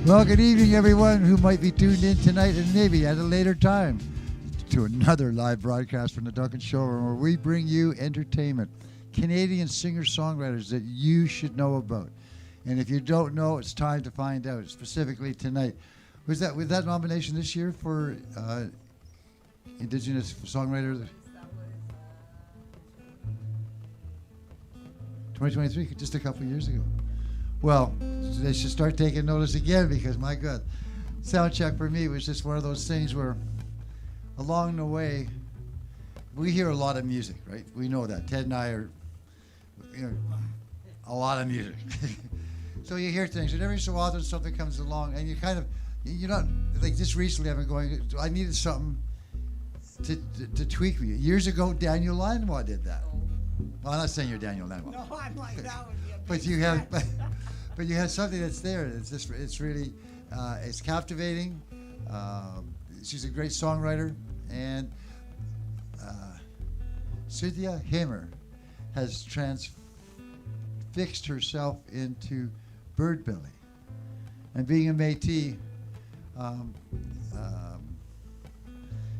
Well, good evening, everyone who might be tuned in tonight and maybe at a later time to another live broadcast from the Duncan Showroom, where we bring you entertainment, Canadian singer-songwriters that you should know about. And if you don't know, it's time to find out, specifically tonight. Was that nomination this year for Indigenous Songwriter? 2023, just a couple of years ago. Well, they should start taking notice again, because my God, sound check for me was just one of those things where along the way, we hear a lot of music, right? We know that. Ted and I are, a lot of music. So you hear things, and every so often something comes along, and you're not, like just recently I've been going, I needed something to tweak me. Years ago, Daniel Lanois did that. Well, I'm not saying you're Daniel Lanois. No, I'm like that one. But you have something that's there. It's really, it's captivating. She's a great songwriter, and Cynthia Hamer has transfixed herself into BirdBelly, and being a Métis,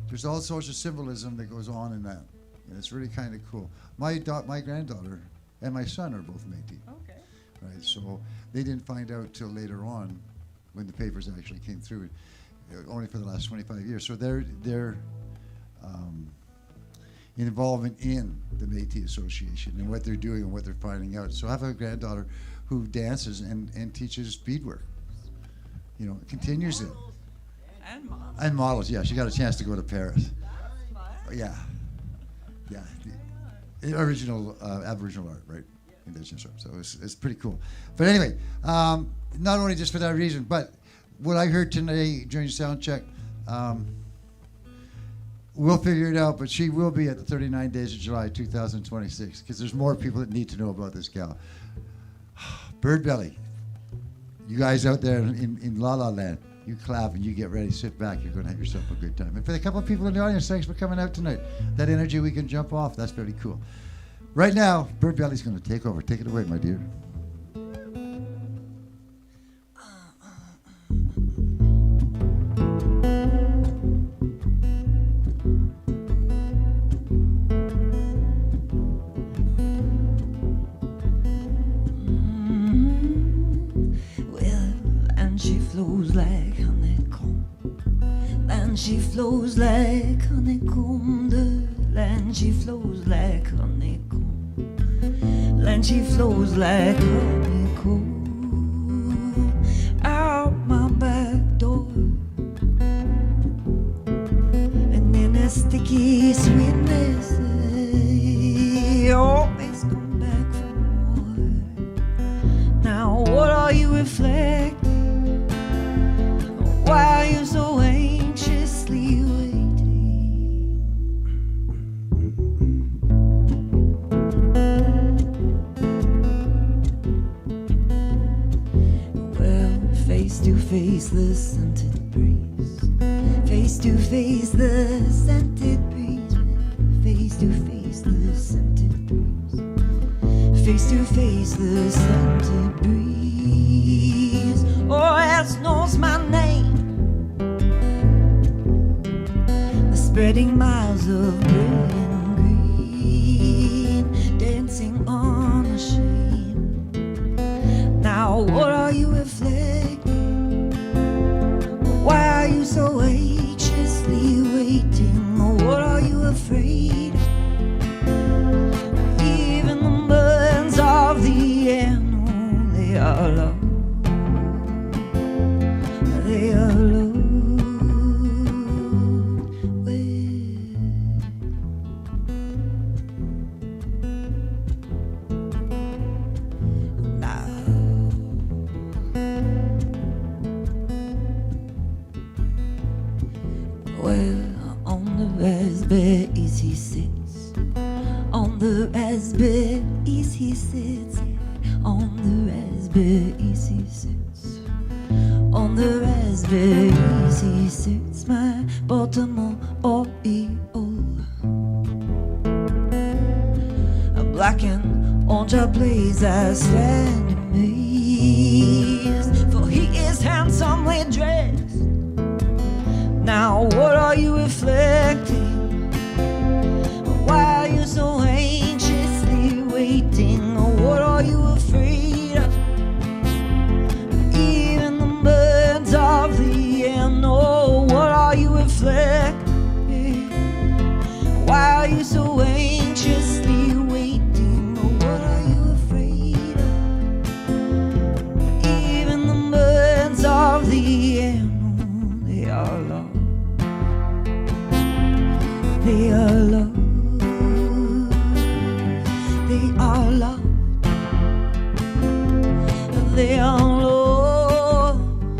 there's all sorts of symbolism that goes on in that, and it's really kind of cool. My granddaughter and my son are both Métis. Okay. Right, so they didn't find out till later on, when the papers actually came through, only for the last 25 years. So their involvement in the Métis Association and what they're doing and what they're finding out. So I have a granddaughter who dances and teaches beadwork. Continues it. And models, yeah. She got a chance to go to Paris. Yeah. Yeah. The original Aboriginal art, right? Indigenous art. So it's pretty cool. But anyway, not only just for that reason, but what I heard today during sound check, we'll figure it out, but she will be at the 39 Days of July 2026, because there's more people that need to know about this gal. BirdBelly, you guys out there in La La Land, you clap and you get ready, sit back, you're going to have yourself a good time. And for the couple of people in the audience, thanks for coming out tonight. That energy we can jump off, that's very cool. Right now, BirdBelly's going to take over. Take it away, my dear. Flows like honeycomb, and she flows like honeycomb. The land she flows like honeycomb, land she flows like honeycomb. Out my back door, and in a sticky sweetness, I always come back for more. Now what are you reflecting? Why are you so anxiously waiting? Well, face to face the scented breeze, face to face the scented breeze, face to face the scented breeze, face to face the scented breeze. Oh, else knows my name, spreading miles of blue and green, dancing unashamed. Now what are you reflecting? Why are you so anxiously waiting? What are you afraid of? Even the birds of the air know they are low. They are low. Raspberries he sits, on the raspberries he sits, on the raspberries he sits, on the raspberries he sits, my Baltimore Oreo. A black and orange ablaze I stand amazed, for he is handsome Now what are you reflecting? Why are you so anxiously waiting? What are you afraid of? Even the birds of the air know. What are you reflecting? Why are you so anxiously waiting? What are you afraid of? Even the birds of the air know they are loved. They are loved. They are loved. They are loved.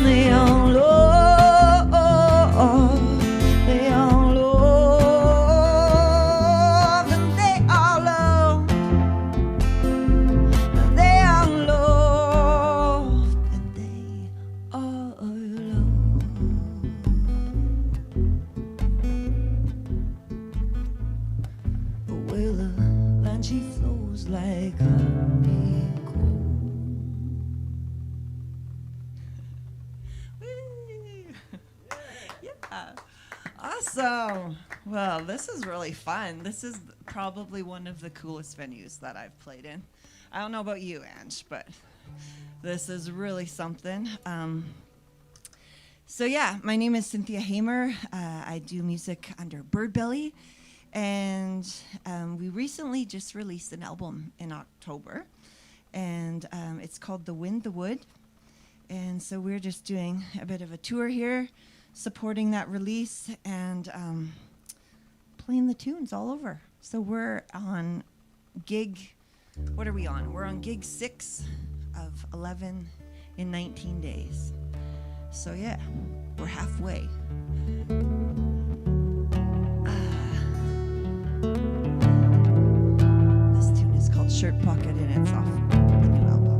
They are loved. They are loved. And they are loved. They are loved. And they are loved. Well, the land she flows like honeycomb. Yeah, awesome. Well, this is really fun. This is probably one of the coolest venues that I've played in. I don't know about you, Ange, but this is really something. So yeah, my name is Cynthia Hamer. I do music under BirdBelly. And we recently just released an album in October, and it's called The Wind, the Wood. And so we're just doing a bit of a tour here, supporting that release, and playing the tunes all over. So we're on gig, what are we on? We're on gig 6 of 11 in 19 days. So yeah, we're halfway. Shirt pocket, and it's off the new album.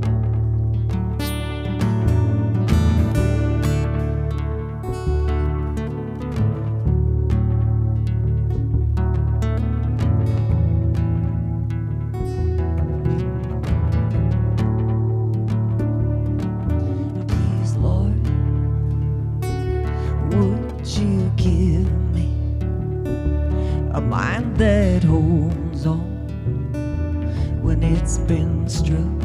Please, Lord, would you give me a mind that holds on when it's been struck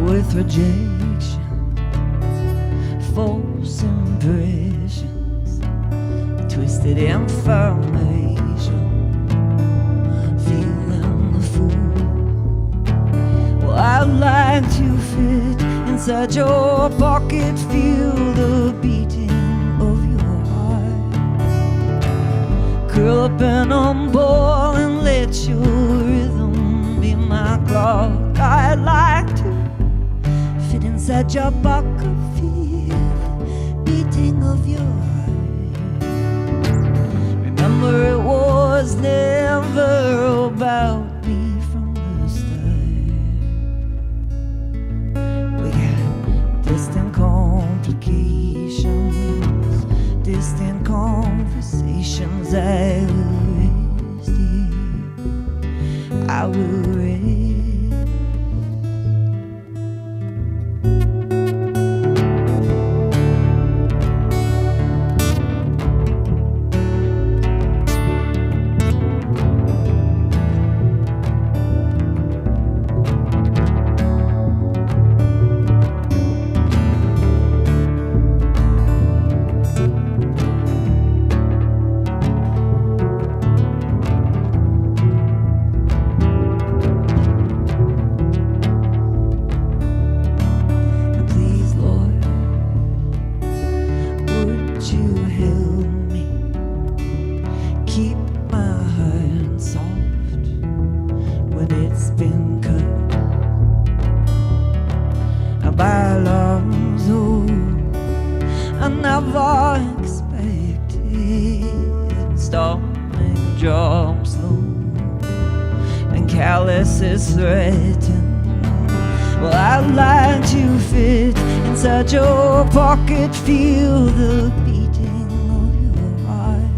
with rejection, false impressions, twisted information, feeling the fool. Well, I'd like to fit inside your pocket, feel the beating of your heart, curl up and unball and let your rhythm be my clock. I'd like to fit inside your pocket, feel beating of your heart. Remember, it was never about me from the start. We got distant complications, distant conversations. I will rest. Never expected storming drops low and calluses threaten. Well, I'd like to fit inside your pocket, feel the beating of your heart,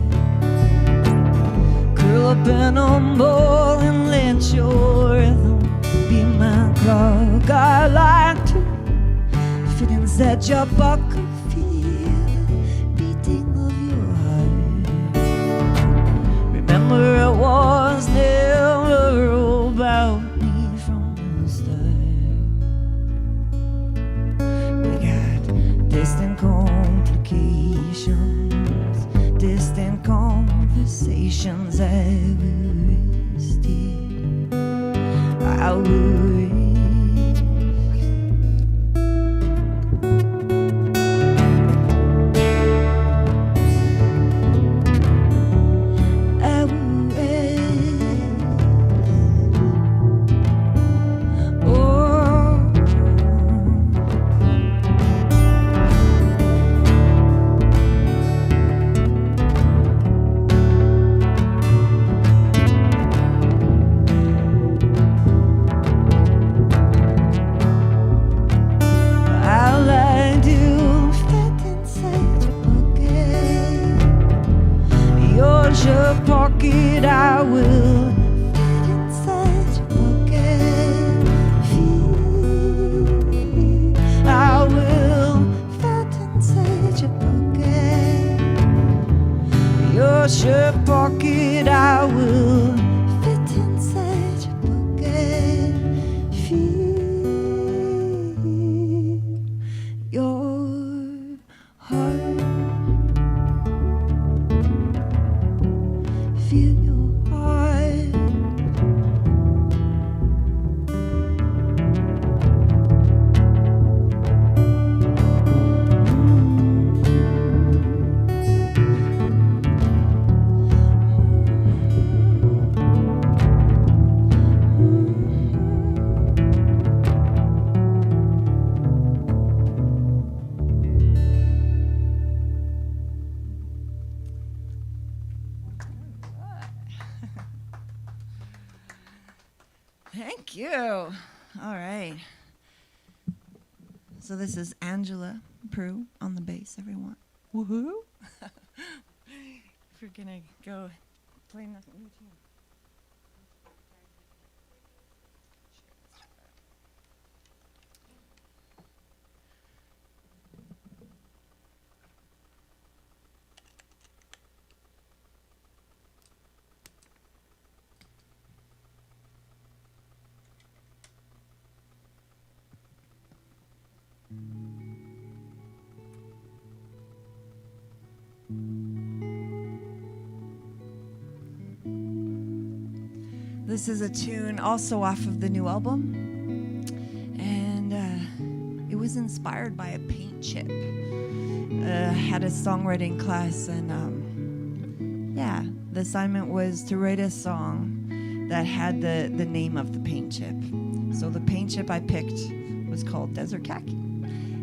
curl up and unball and let your rhythm be my clock. I'd like to fit inside your pocket, emotions I will rest here. I will rest. I will rest. Oh. I like to fit inside your pocket. Yours your pocket, I will fit inside your pocket. I will fit inside your pocket. Yours your pocket, I will fit inside your pocket. Feel your heart. Feel your heart. Thank you. All right. So this is Angela Prue on the bass, everyone. Woohoo! If we're gonna go play nothing routine. This is a tune also off of the new album, and it was inspired by a paint chip. I had a songwriting class, and yeah, the assignment was to write a song that had the name of the paint chip. So the paint chip I picked was called Desert Khaki,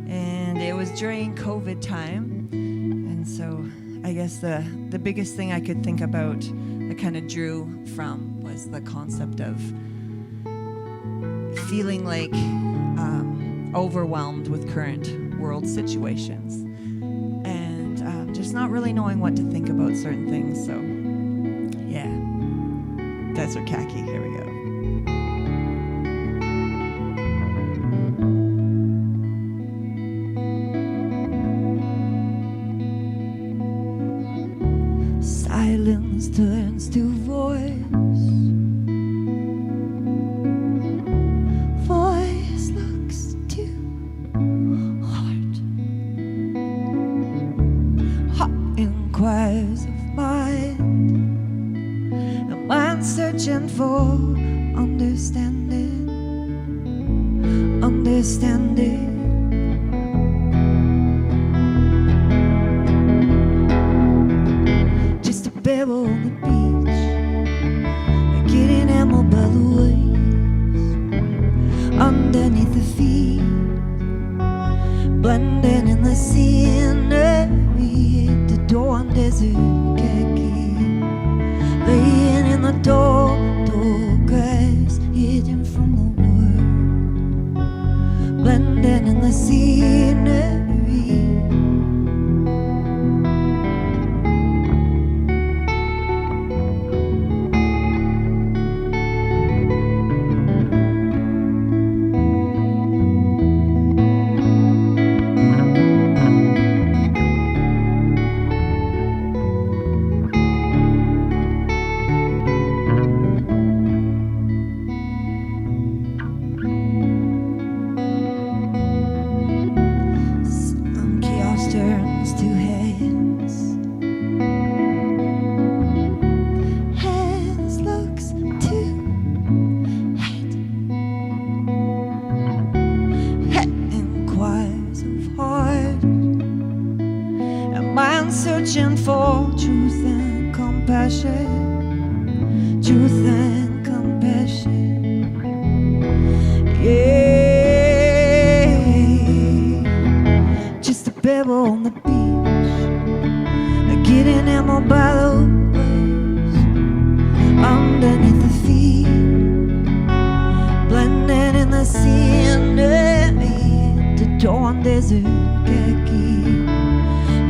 and it was during COVID time, and so I guess the biggest thing I could think about that kind of drew from was the concept of feeling like overwhelmed with current world situations and just not really knowing what to think about certain things. So yeah, Desert Khaki, here we go. Silence turns to voice. Voice looks to heart. Heart inquires of mind. A mind searching for understanding. Understanding. Pebble on the beach, getting ammo by the waves, underneath the feet, blending in the scenery. At the door on Desert Khaki, laying in the door grass, hidden from the world, blending in the scenery. share truth and compassion. Yeah, just a pebble on the beach, getting hammered by the waves underneath the feet, blending in the scenery, the torn desert khaki,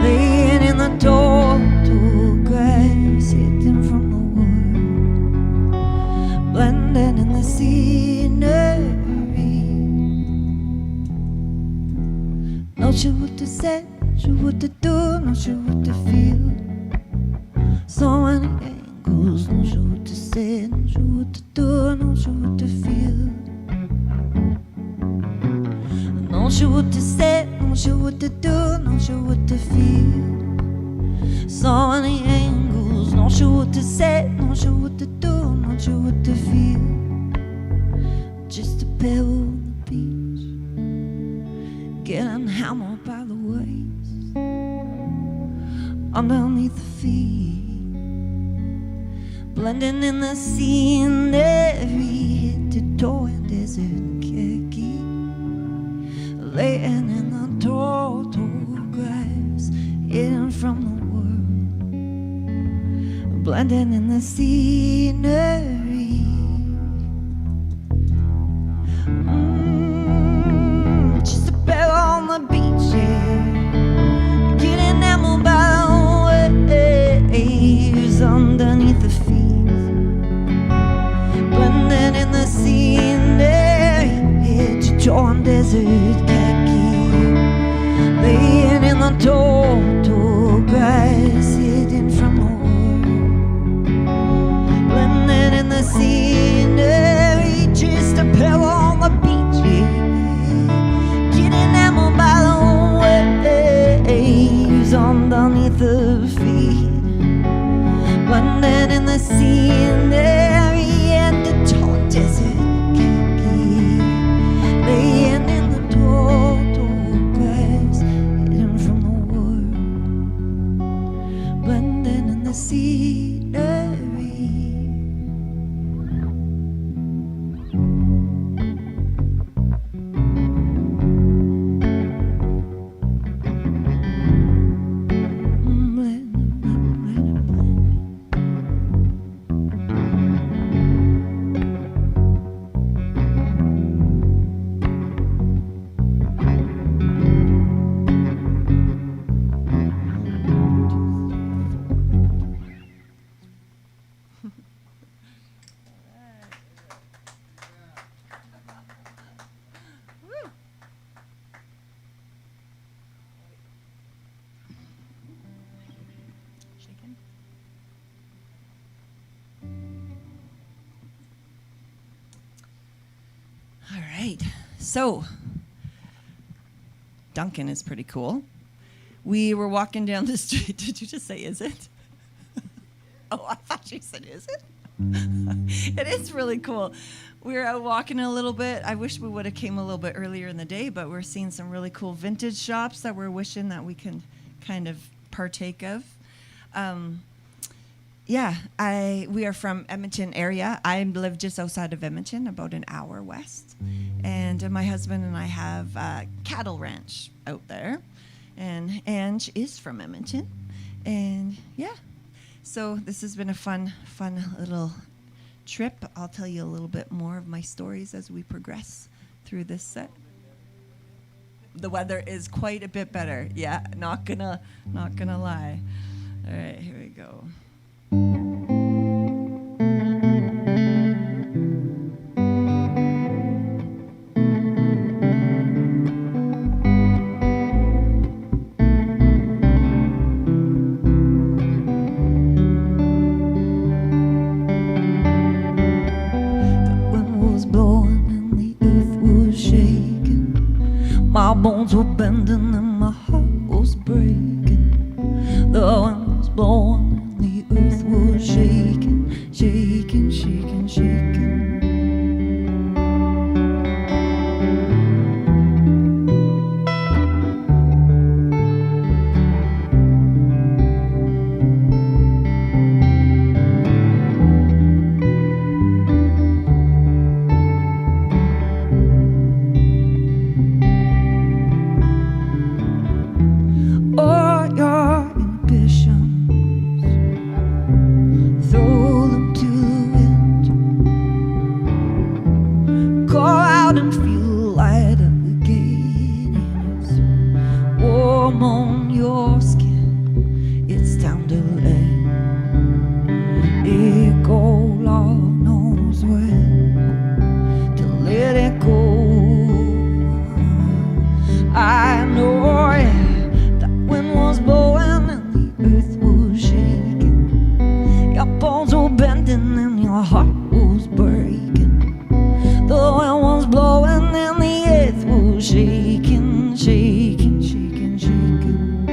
laying in the tall grass, hidden from the world, blending in the scenery. Not sure what to say, not sure what to do, not sure what to feel. So many angles, not sure what to say, not sure what to do, not sure what to feel. Not sure what to say, not sure what to do, not sure what to feel. So many angles, not sure what to say, not sure what to do, not sure what to feel. Just a pebble on the beach, getting hammered by the waves underneath the feet, blending in the scenery, hit the door and desert khaki, laying in the tall grass, hidden from the world, blending in the scenery. Just a pebble on the beach, yeah, getting hammered by the waves underneath the feet, blending in the scenery, hit your torn desert khaki, laying in the tall grass, hidden from the world, blending in the scenery. Just a pebble on the beach, yeah, getting hammered by the waves underneath the feet, blending in the scenery and the tall desert khaki, laying in the tall grass, hidden from the world, blending in the scenery. All right, so Duncan is pretty cool. We were walking down the street. Did you just say, is it? Oh, I thought you said, is it? It is really cool. We were out walking a little bit. I wish we would have came a little bit earlier in the day, but we're seeing some really cool vintage shops that we're wishing that we can kind of partake of. We are from Edmonton area. I live just outside of Edmonton, about an hour west. And my husband and I have a cattle ranch out there. And Ange is from Edmonton. And yeah, so this has been a fun little trip. I'll tell you a little bit more of my stories as we progress through this set. The weather is quite a bit better. Yeah, not gonna lie. All right, here we go. My bones were bending and my heart was breaking. The wind was blowing and the earth was shaking, shaking, shaking, shaking. bending and your heart was breaking. The wind was blowing and the earth was shaking, shaking, shaking, shaking.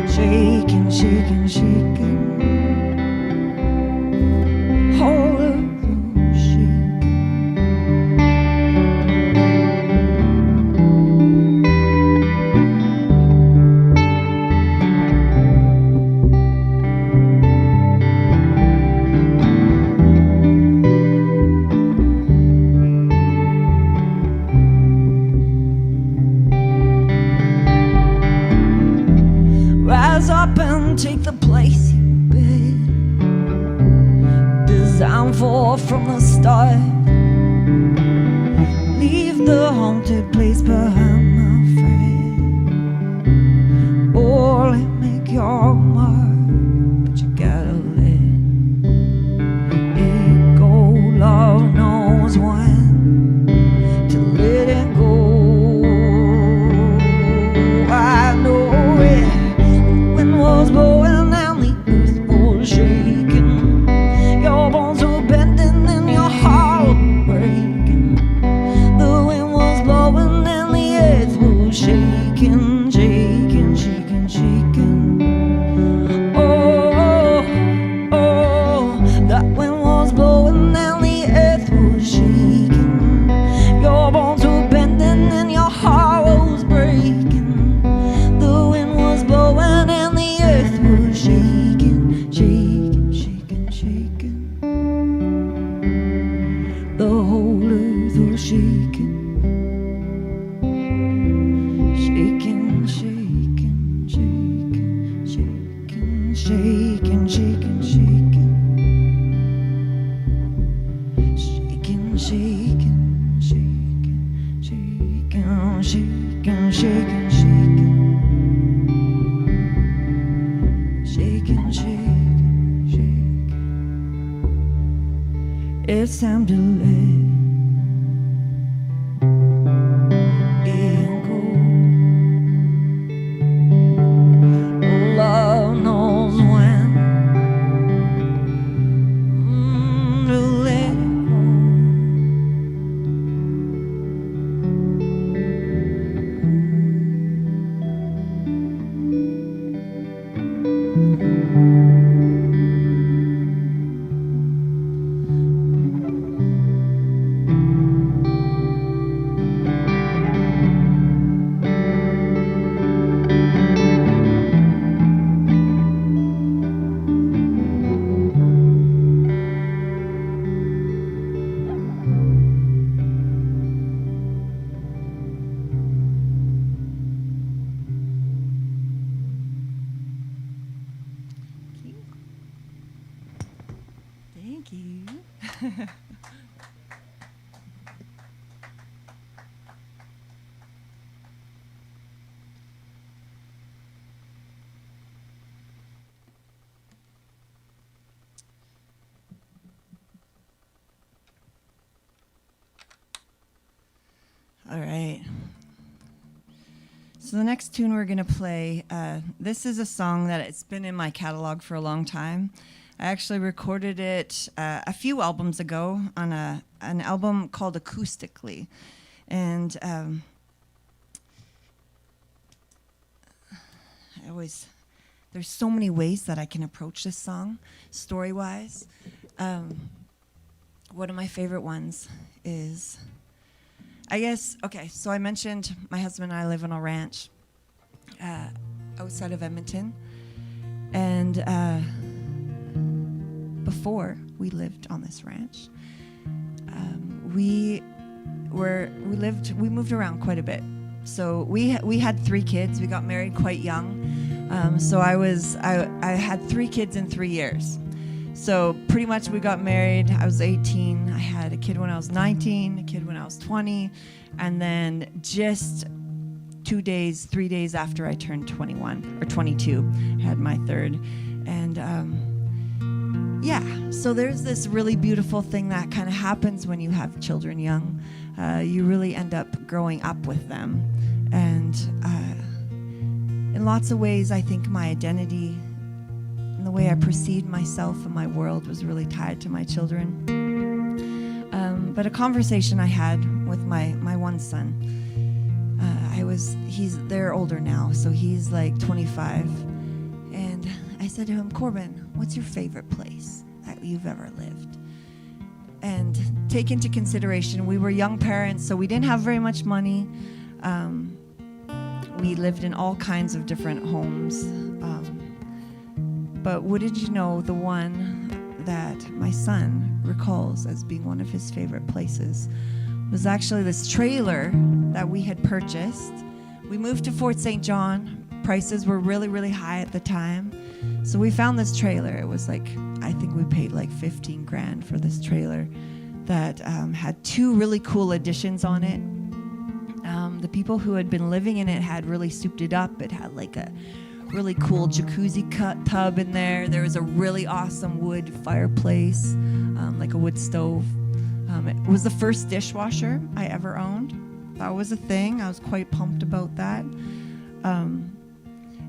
Shaking, shaking, shaking. Whole earth was shaking. Rise up and take the place you bid, designed for from the start. Leave the haunted place behind, my friend. Or make your mark, but you gotta let it go. Love knows when to let it go. I know it. Was blowing and the earth was shaking. Your bones were bending and your heart was breaking. The wind was blowing and the earth was shaking, shaking, shaking, shaking. Oh, oh, that wind was blowing and the earth was shaking. Your bones were bending and your heart was breaking. The wind was blowing and the earth was shaking, shaking, shaking, shaking. The whole earth was shaking, shaking, shaking, shaking, shaking, shaking, shaking, shaking, shaking, shaking, shaking, shaking, shaking, shaking, shaking. Shaking, shaking, shaking. It's time to let it go. Love knows when to let it go. Thank you. All right. So the next tune we're going to play, this is a song that it's been in my catalog for a long time. I actually recorded it a few albums ago on an album called Acoustically. And there's so many ways that I can approach this song, story-wise. One of my favorite ones is, so I mentioned my husband and I live on a ranch outside of Edmonton. And before we lived on this ranch, we moved around quite a bit. So we had 3 kids. We got married quite young. So I had 3 kids in 3 years. So pretty much we got married. I was 18. I had a kid when I was 19, a kid when I was 20, and then just 3 days after I turned 21 or 22, I had my third. And so there's this really beautiful thing that kind of happens when you have children young. You really end up growing up with them. And in lots of ways, I think my identity and the way I perceived myself and my world was really tied to my children. But a conversation I had with my one son, they're older now, so he's like 25, and I said to him, Corbin, what's your favorite place that you've ever lived? And take into consideration, we were young parents, so we didn't have very much money. We lived in all kinds of different homes. But what did you know, the one that my son recalls as being one of his favorite places was actually this trailer that we had purchased. We moved to Fort St. John. Prices were really, really high at the time. So we found this trailer. It was like, I think we paid like 15 grand for this trailer that had two really cool additions on it. The people who had been living in it had really souped it up. It had like a really cool jacuzzi tub in there. There was a really awesome wood fireplace, like a wood stove. It was the first dishwasher I ever owned. That was a thing. I was quite pumped about that.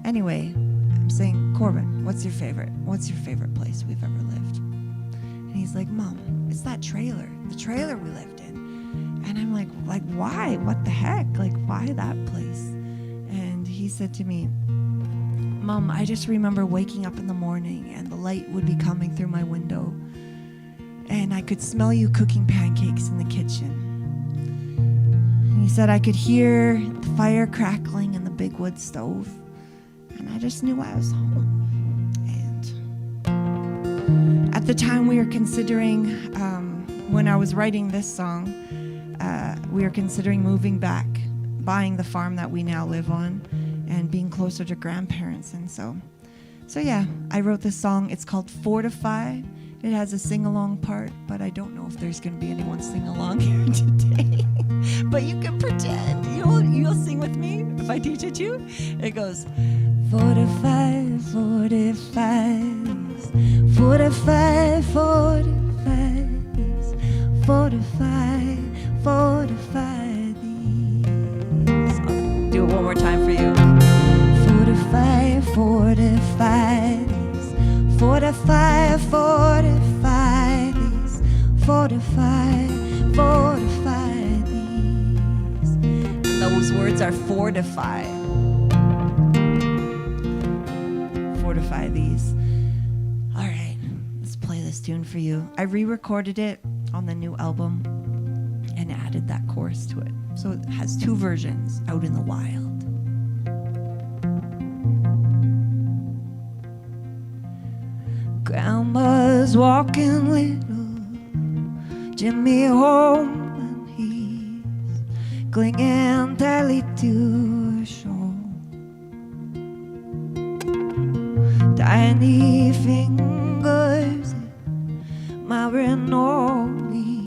Anyway, I'm saying, Corbin, what's your favorite place we've ever lived? And he's like, Mom, it's that trailer, the trailer we lived in. And I'm like, why? What the heck? Like, why that place? And he said to me, Mom, I just remember waking up in the morning and the light would be coming through my window and I could smell you cooking pancakes in the kitchen. And he said I could hear the fire crackling in the big wood stove, and I just knew I was home. And at the time we were considering, when I was writing this song, we were considering moving back, buying the farm that we now live on, and being closer to grandparents. And so yeah, I wrote this song. It's called Fortify. It has a sing-along part, but I don't know if there's going to be anyone sing-along here today. But you can pretend. You'll sing with me if I teach it to you. It goes, 45, 45s, 45, 45s, 45, 45 these. I'll do it one more time for you. 45, 45 these, 45, 45 these, 45, 45 these. And those words are fortify. Fortify these. All right, let's play this tune for you. I re-recorded it on the new album and added that chorus to it. So it has two versions out in the wild. Grandma's walking little Jimmy home, and he's clinging tightly to her shawl. Tiny fingers admiring all the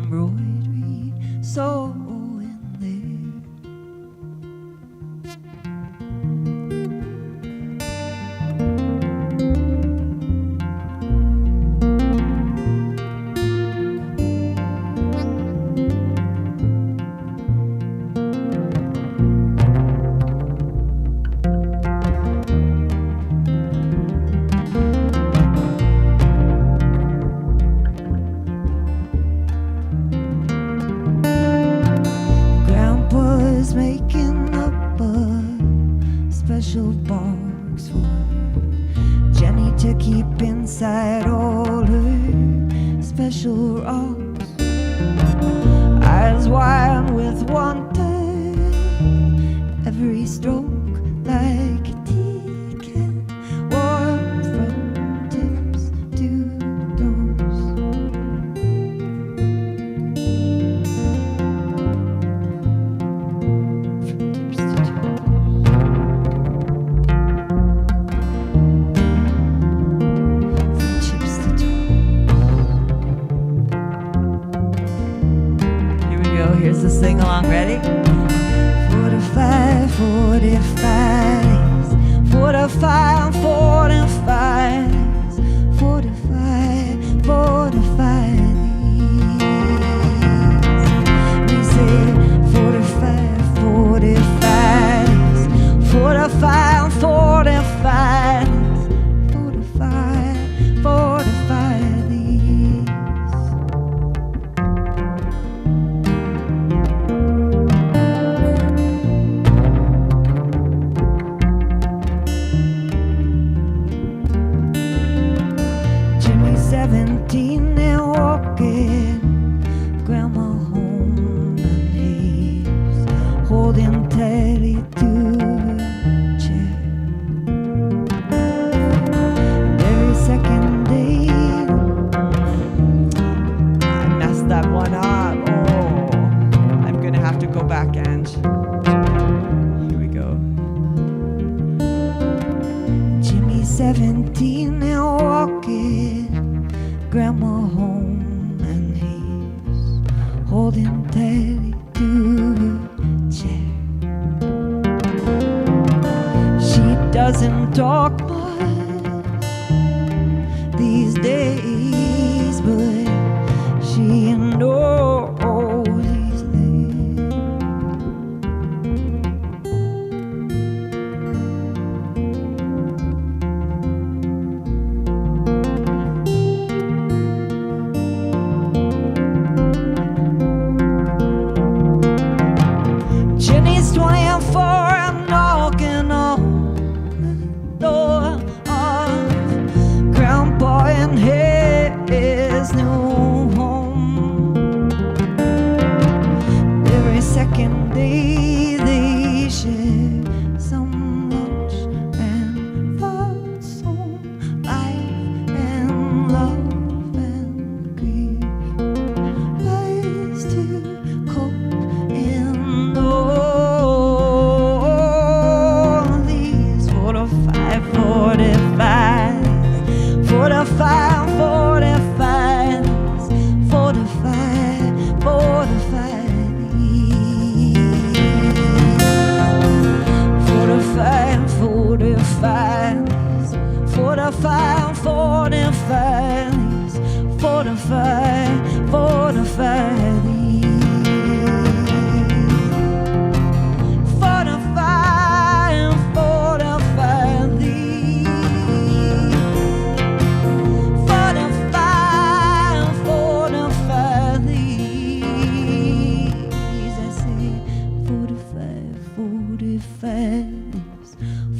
embroidery so in there. Making up a special box for Jenny to keep inside all her special rocks. Eyes wide with wonder, every stroke like a teacup, warm from tips to toes. Here's the sing-along, ready? 45, 45, 45, 45, 45, 45 we say 45, 45, 45, 45, 45 17 and walking grandma home, and he's holding Teddy to a chair. And every second day, I messed that one up. Oh, I'm gonna have to go back and here we go. Jimmy's 17 and walking grandma home, and he's holding Teddy to a chair. She doesn't talk much these days, but she knows he's there. Jenny's 24 and knocking on the door of Grandpa and his new home. Every second day they share some lunch and thoughts on life and love and grief. Ways to cope in all these 45, 45, 45, 45, 45, 45. 45, 45, 45, 45, 45, 45.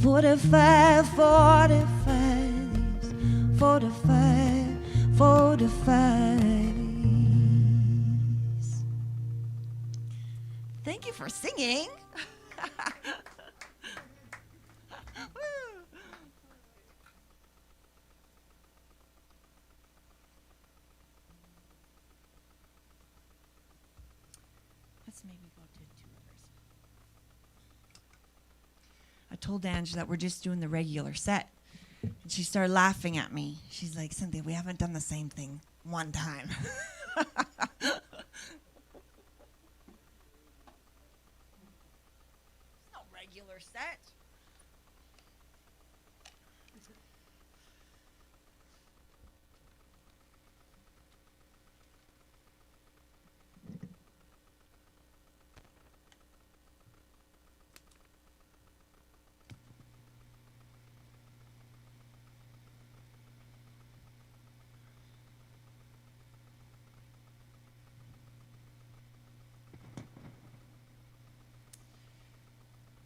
45, 45, 45. Thank you for singing. Let's maybe go to 2 others. I told Ange that we're just doing the regular set. And she started laughing at me. She's like, Cynthia, we haven't done the same thing one time. It's no regular set.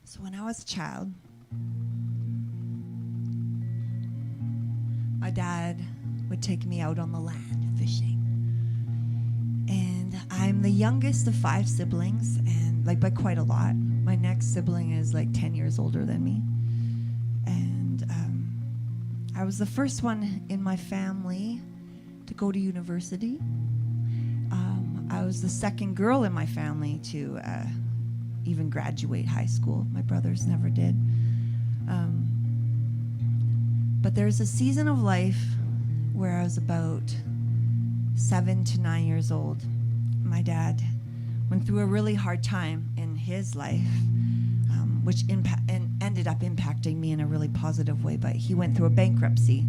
So when I was a child, my dad would take me out on the land fishing. And I'm the youngest of 5 siblings, and like by quite a lot. My next sibling is like 10 years older than me. And I was the first one in my family to go to university. I was the second girl in my family to even graduate high school. My brothers never did. But there's a season of life where I was about 7 to 9 years old. My dad went through a really hard time in his life, which ended up impacting me in a really positive way. But he went through a bankruptcy,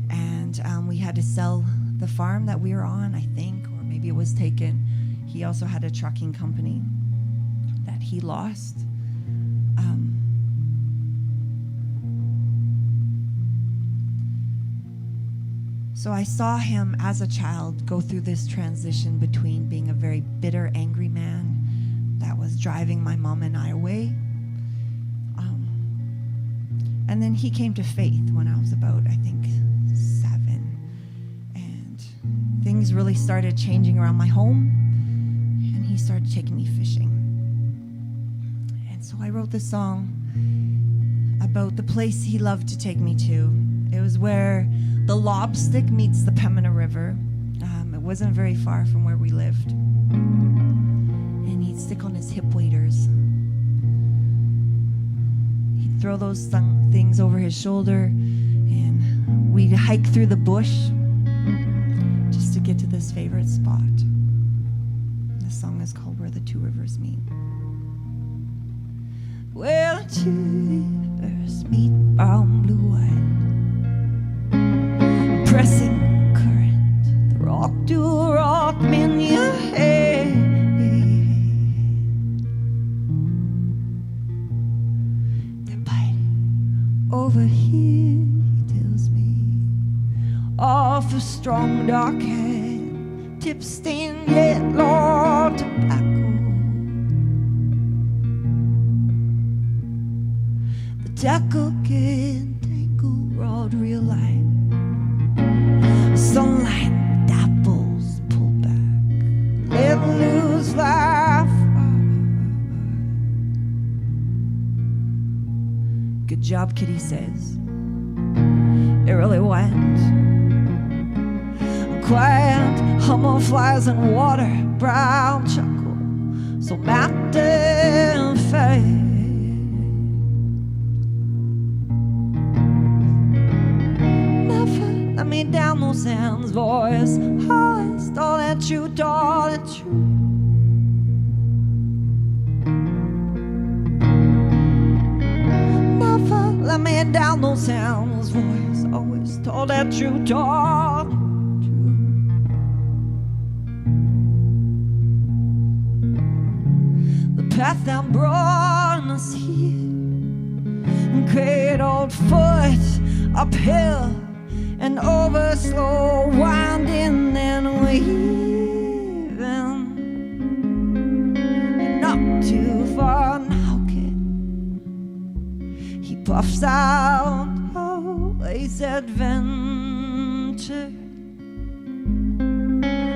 and we had to sell the farm that we were on, I think, or maybe it was taken. He also had a trucking company that he lost. So I saw him as a child go through this transition between being a very bitter, angry man that was driving my mom and I away. And then he came to faith when I was about, I think, 7. And things really started changing around my home, and he started taking me fishing. And so I wrote this song about the place he loved to take me to. It was where the Lobstick meets the Pembina River. It wasn't very far from where we lived. And he'd stick on his hip waders. He'd throw those things over his shoulder, and we'd hike through the bush just to get to this favorite spot. The song is called Where the Two Rivers Meet. Where the two rivers meet, brown, blue, white, pressing current, the rock to rock in your head. They're biting over here, he tells me, off a strong dark hand, tip stained yet long tobacco. Tackle can tangle rod real light. Sunlight dapples, pull back, let loose life. Good job, Kitty says. It really went. Quiet hummer flies in water, brown chuckle, so matte and fade. Let me down those hands, voice highest, all that you, all that you. Never let me down those hands, voice always all that you, all that you. The path that brought us here, cradled foot uphill and over, slow winding and weaving, and not too far now, kid. He puffs out always adventure.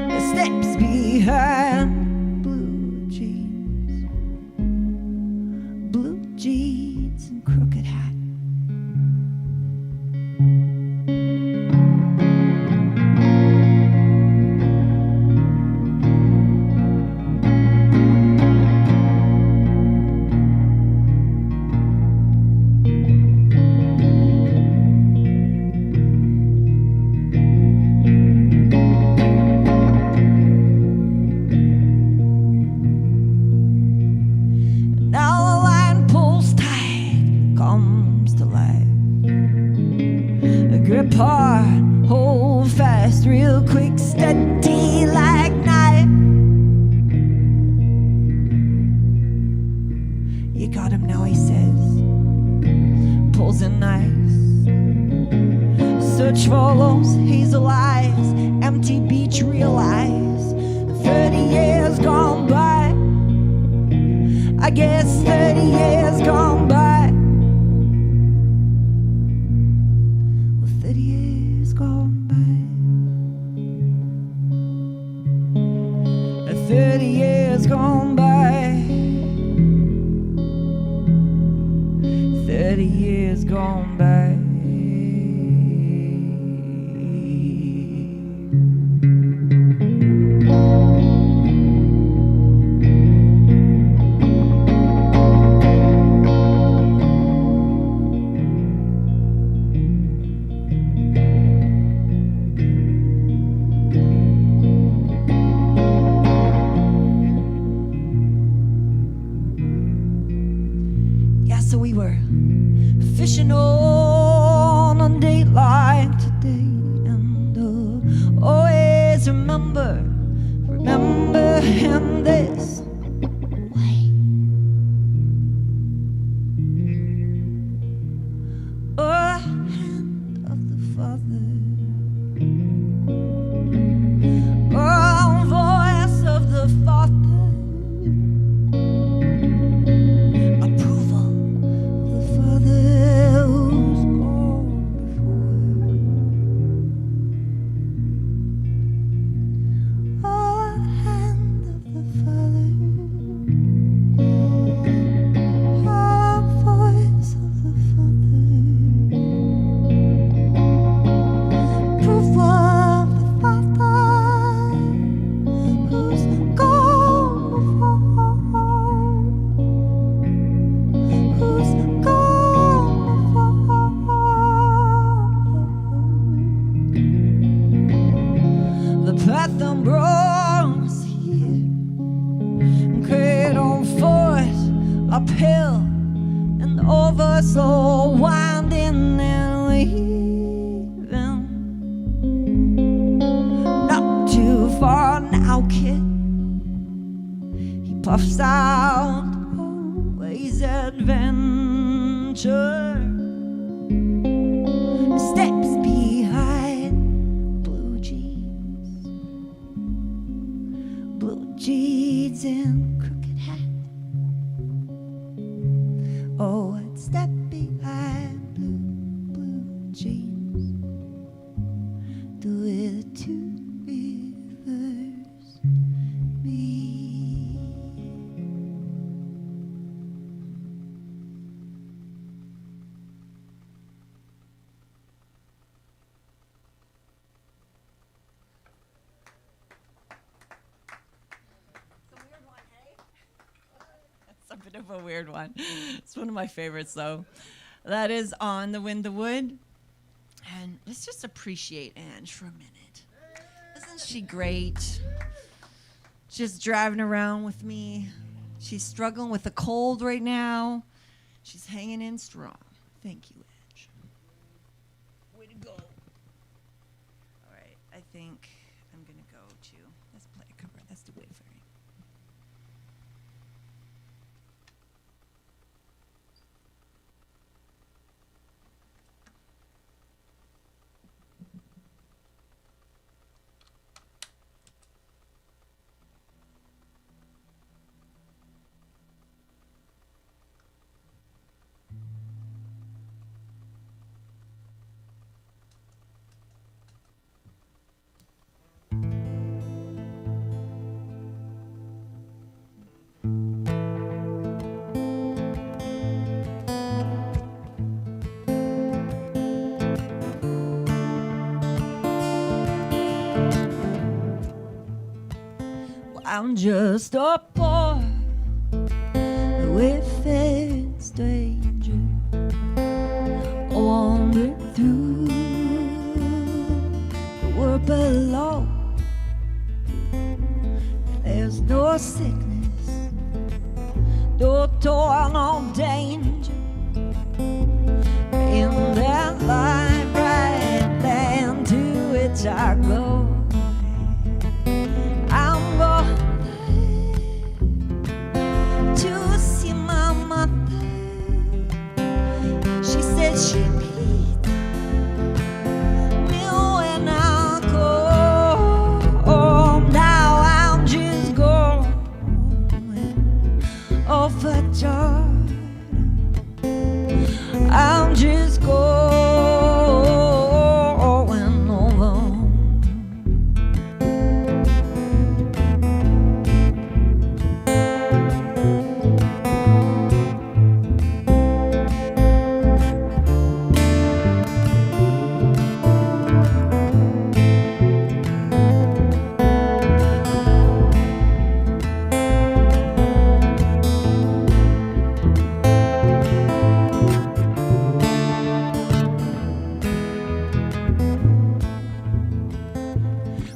The steps behind blue jeans and crooked hat. Grip hard, hold fast, real quick, steady like knife. You got him now, he says, pulls in nice. Search for those hazel eyes, empty beach, realize 30 years gone by. I guess 30 years gone by. 30 years gone by. 30 years gone by. 30 years gone by. So we were fishing on a date like today, and always remember him this way. Oh, hand of the Father, oh, voice of the Father. let them bronze here. Cradle force uphill and over, so winding and weaving. Not too far now, kid. He puffs out always adventure. Steps behind blue jeans and crooked hat. Oh, I'd step behind blue jeans, do it to reverse me. That's a bit of a weird one. It's one of my favorites, though. That is On the Wind, the Wood. And let's just appreciate Ange for a minute. Isn't she great? Just driving around with me. She's struggling with a cold right now. She's hanging in strong. Thank you, Ange. Way to go. All right, I think I'm going to go to, let's play a cover. Let's do Wayfaring. I'm just a poor, wayfaring stranger, wandering through the world below. There's no sickness, no toil, no danger in that light bright land to which I go. I'm going to see my mother. She said she'd meet me when I go home. Now I'm just going over Jordan. I'm just going over.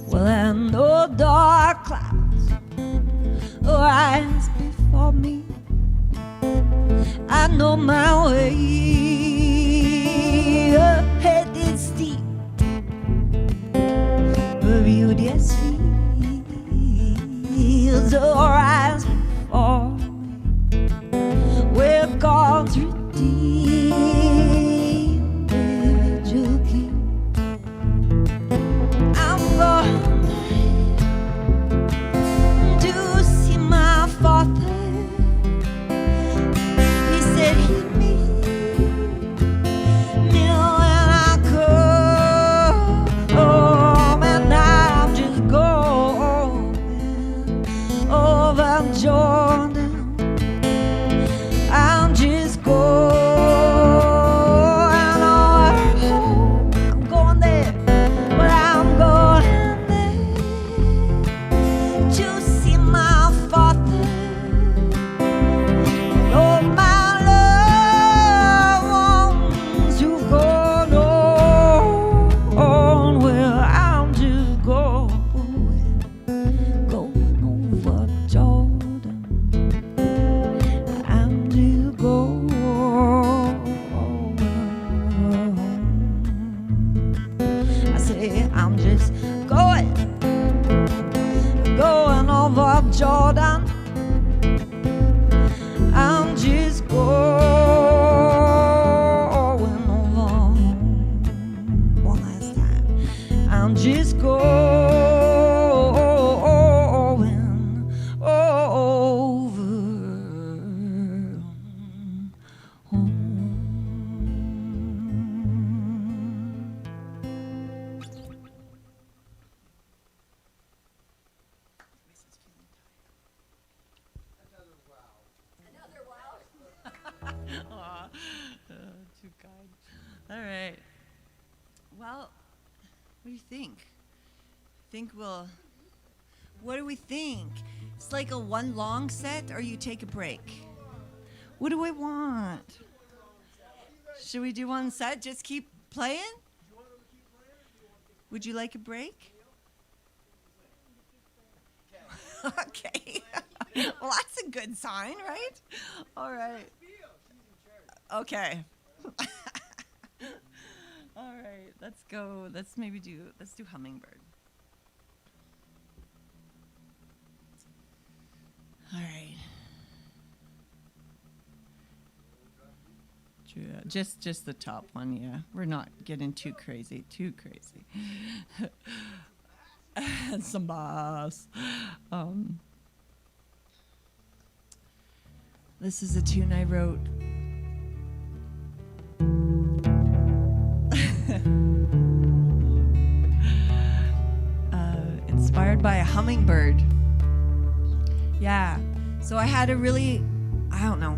Well, and no dark clouds rise before me. I know my way ahead is steep, but beauteous fields rise before me, where God's redeemed angel keep. I'm going to see my father. He said he'd meet me when I come home, and I'm just going over. Jordan. I'm just going over one last time. I'm just going over home. Aw, too kind. All right. Well, what do you think? What do we think? It's like a one long set, or you take a break? What do we want? Should we do one set? Just keep playing? Would you like a break? Okay. Well, that's a good sign, right? All right. Okay. All right. Let's go. Let's do Hummingbird. All right. Yeah, just the top one, yeah. We're not getting too crazy. And some bass. This is a tune I wrote. Inspired by a hummingbird. Yeah. So I had a really, I don't know.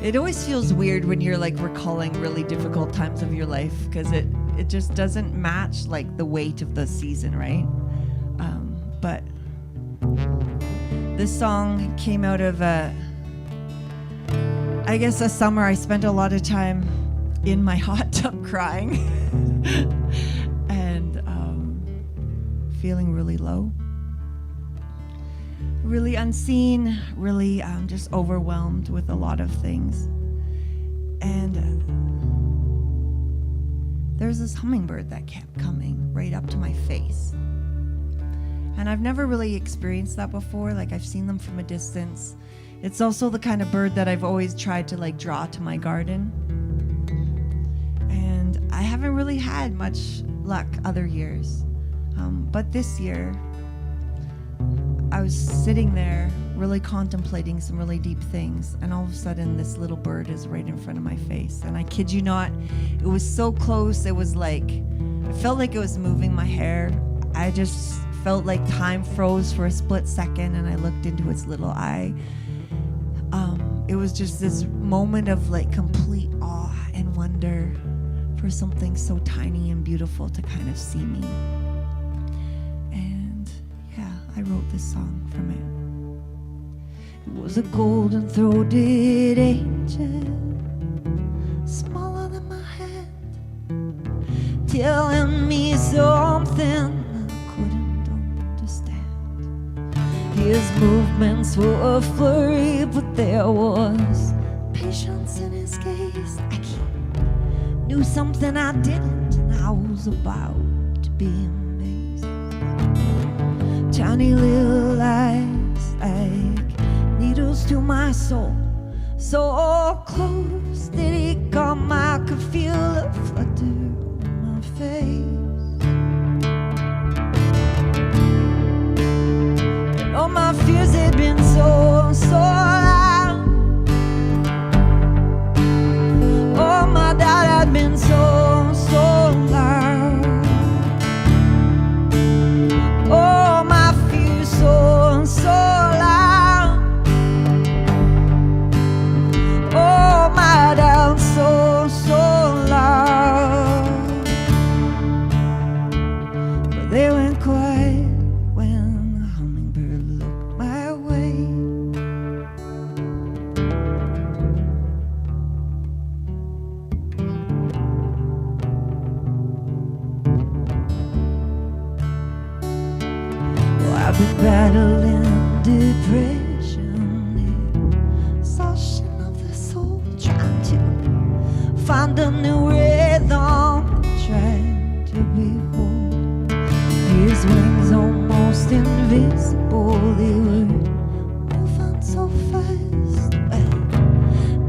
It always feels weird when you're like recalling really difficult times of your life, because it just doesn't match like the weight of the season, right? But this song came out of a summer I spent a lot of time in my hot tub crying and feeling really low, really unseen, really just overwhelmed with a lot of things. And there's this hummingbird that kept coming right up to my face. And I've never really experienced that before. Like, I've seen them from a distance. It's also the kind of bird that I've always tried to like draw to my garden. And I haven't really had much luck other years. But this year, I was sitting there really contemplating some really deep things, and all of a sudden this little bird is right in front of my face. And I kid you not, it was so close. It was like, I felt like it was moving my hair. I just felt like time froze for a split second, and I looked into its little eye. It was just this moment of like complete awe and wonder for something so tiny and beautiful to kind of see me. And yeah, I wrote this song from it. It was a golden-throated angel, smaller than my hand, telling me something I couldn't understand. His movements were a flurry, but there was patience in his gaze. I knew something I didn't, and I was about to be amazed. Tiny little eyes like needles to my soul, so close did he come, I could feel a flutter on my face. And all my fears had been so loud, all my doubt had been so loud, all my fears so loud, all my doubts so loud. But they went quiet when the hummingbird looked my way. Well, I've been battling depression, exhaustion of the soul, trying to find a new rhythm, trying to be whole. His wings almost almost invisible. They were moving so fast.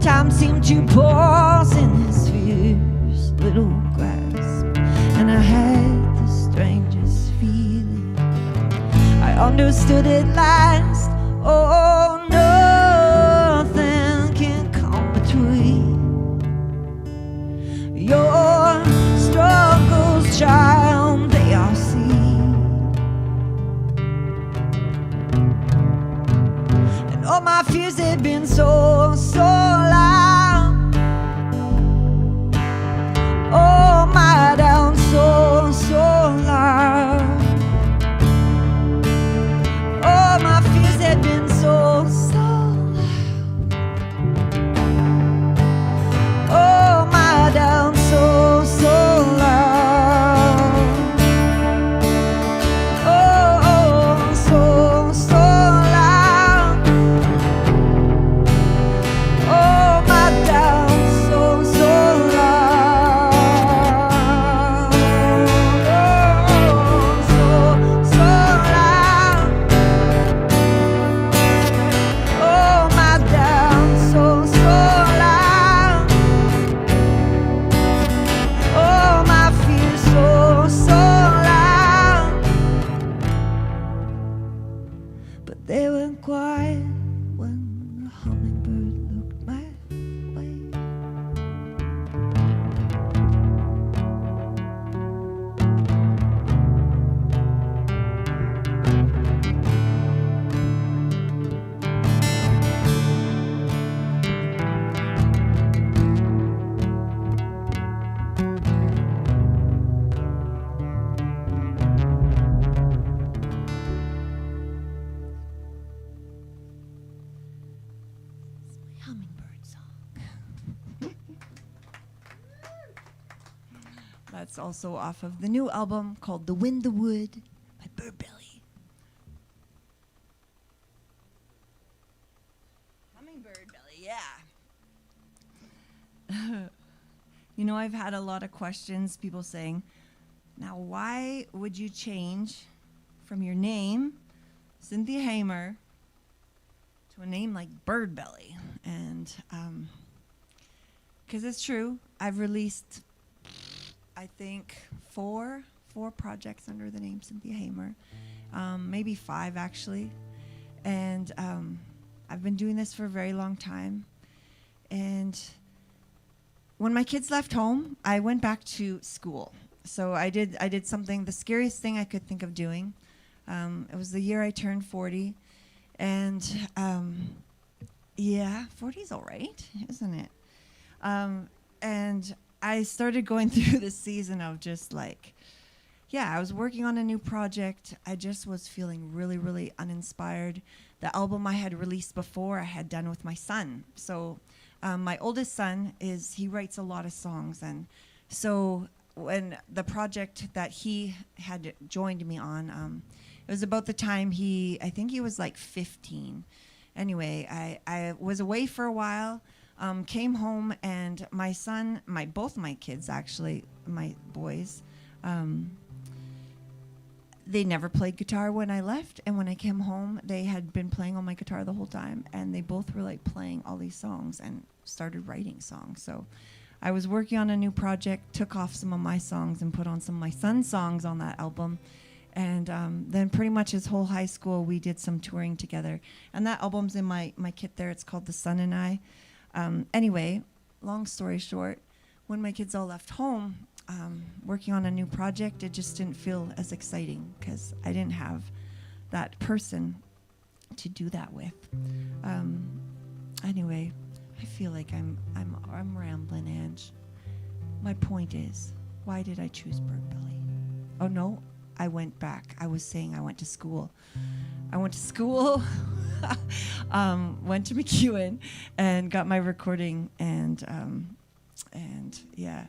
Time seemed to pause in his fierce little grasp, and I had the strangest feeling. I understood at last. Oh, nothing can come between your struggles, child. They are seen, and all my fears had been so loud. Oh, my down so loud. Oh, my fears had been so loud. Oh, my down so loud. Oh, so loud. Oh, my down so loud. Oh, so loud. Oh, my down so loud. Oh, my fears so loud. But they went quiet when the hummingbird looked my way. Hummingbird song. That's also off of the new album called The Wind, the Wood by BirdBelly. Hummingbird belly, yeah. You know, I've had a lot of questions, people saying, now why would you change from your name, Cynthia Hamer, to a name like BirdBelly? And because it's true, I've released, I think, four projects under the name Cynthia Hamer, maybe 5 actually, and I've been doing this for a very long time. And when my kids left home, I went back to school. So I did something, the scariest thing I could think of doing. It was the year I turned 40, and yeah, 40's all right, isn't it? And I started going through this season of just like, yeah, I was working on a new project. I just was feeling really, really uninspired. The album I had released before, I had done with my son. So my oldest son he writes a lot of songs. And so when the project that he had joined me on, it was about the time I think he was like 15. Anyway, I was away for a while, came home, and my son, both my kids actually, my boys, they never played guitar when I left, and when I came home, they had been playing on my guitar the whole time, and they both were like playing all these songs and started writing songs. So I was working on a new project, took off some of my songs and put on some of my son's songs on that album. And then pretty much his whole high school, we did some touring together. And that album's in my kit there. It's called The Sun and I. Anyway, long story short, when my kids all left home, working on a new project, it just didn't feel as exciting because I didn't have that person to do that with. Anyway, I feel like I'm rambling, Ange. My point is, why did I choose BirdBelly? Oh no, I went back. I was saying I went to school. Went to McEwen and got my recording and yeah,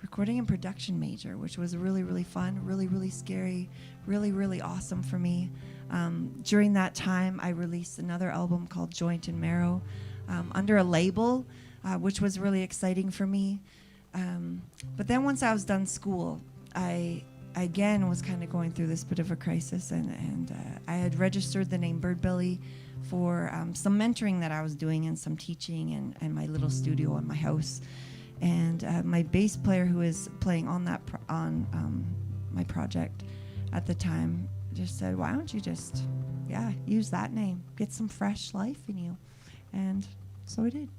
recording and production major, which was really, really fun, really, really scary, really, really awesome for me. During that time, I released another album called Joint and Marrow under a label, which was really exciting for me. But then once I was done school, I again was kind of going through this bit of a crisis, and I had registered the name BirdBelly for some mentoring that I was doing and some teaching and my little studio in my house. And my bass player, who is playing on that my project at the time, just said, "Why don't you just, use that name, get some fresh life in you?" And so I did.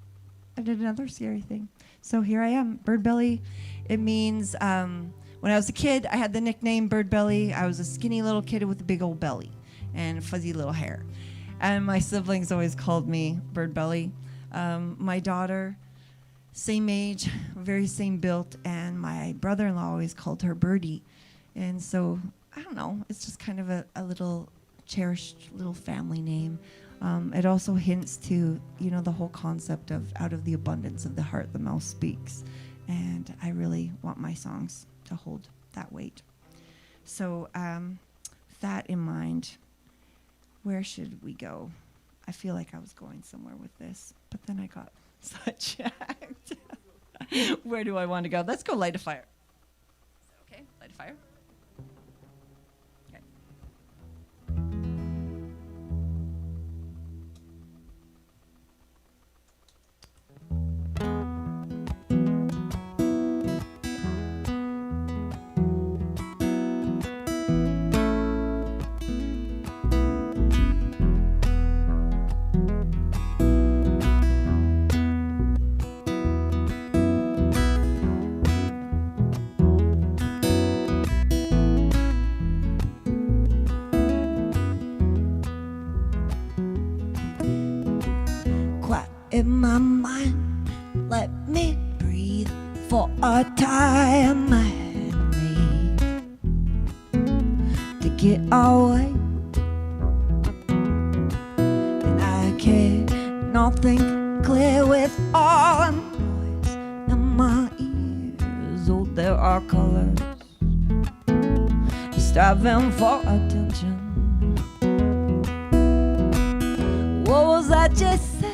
I did another scary thing. So here I am, BirdBelly. It means when I was a kid, I had the nickname BirdBelly. I was a skinny little kid with a big old belly and fuzzy little hair, and my siblings always called me BirdBelly. My daughter, same age, very same built, and my brother-in-law always called her Birdie. And so, I don't know, it's just kind of a little cherished little family name. It also hints to, the whole concept of out of the abundance of the heart, the mouth speaks. And I really want my songs to hold that weight. So, with that in mind, where should we go? I feel like I was going somewhere with this, but then I got sidetracked. Where do I want to go? Let's go light a fire. Okay, light a fire. Okay. In my mind, let me breathe for a time I need to get away. And I cannot think clear with all the noise in my ears. Oh, there are colors striving for attention. What was that just said?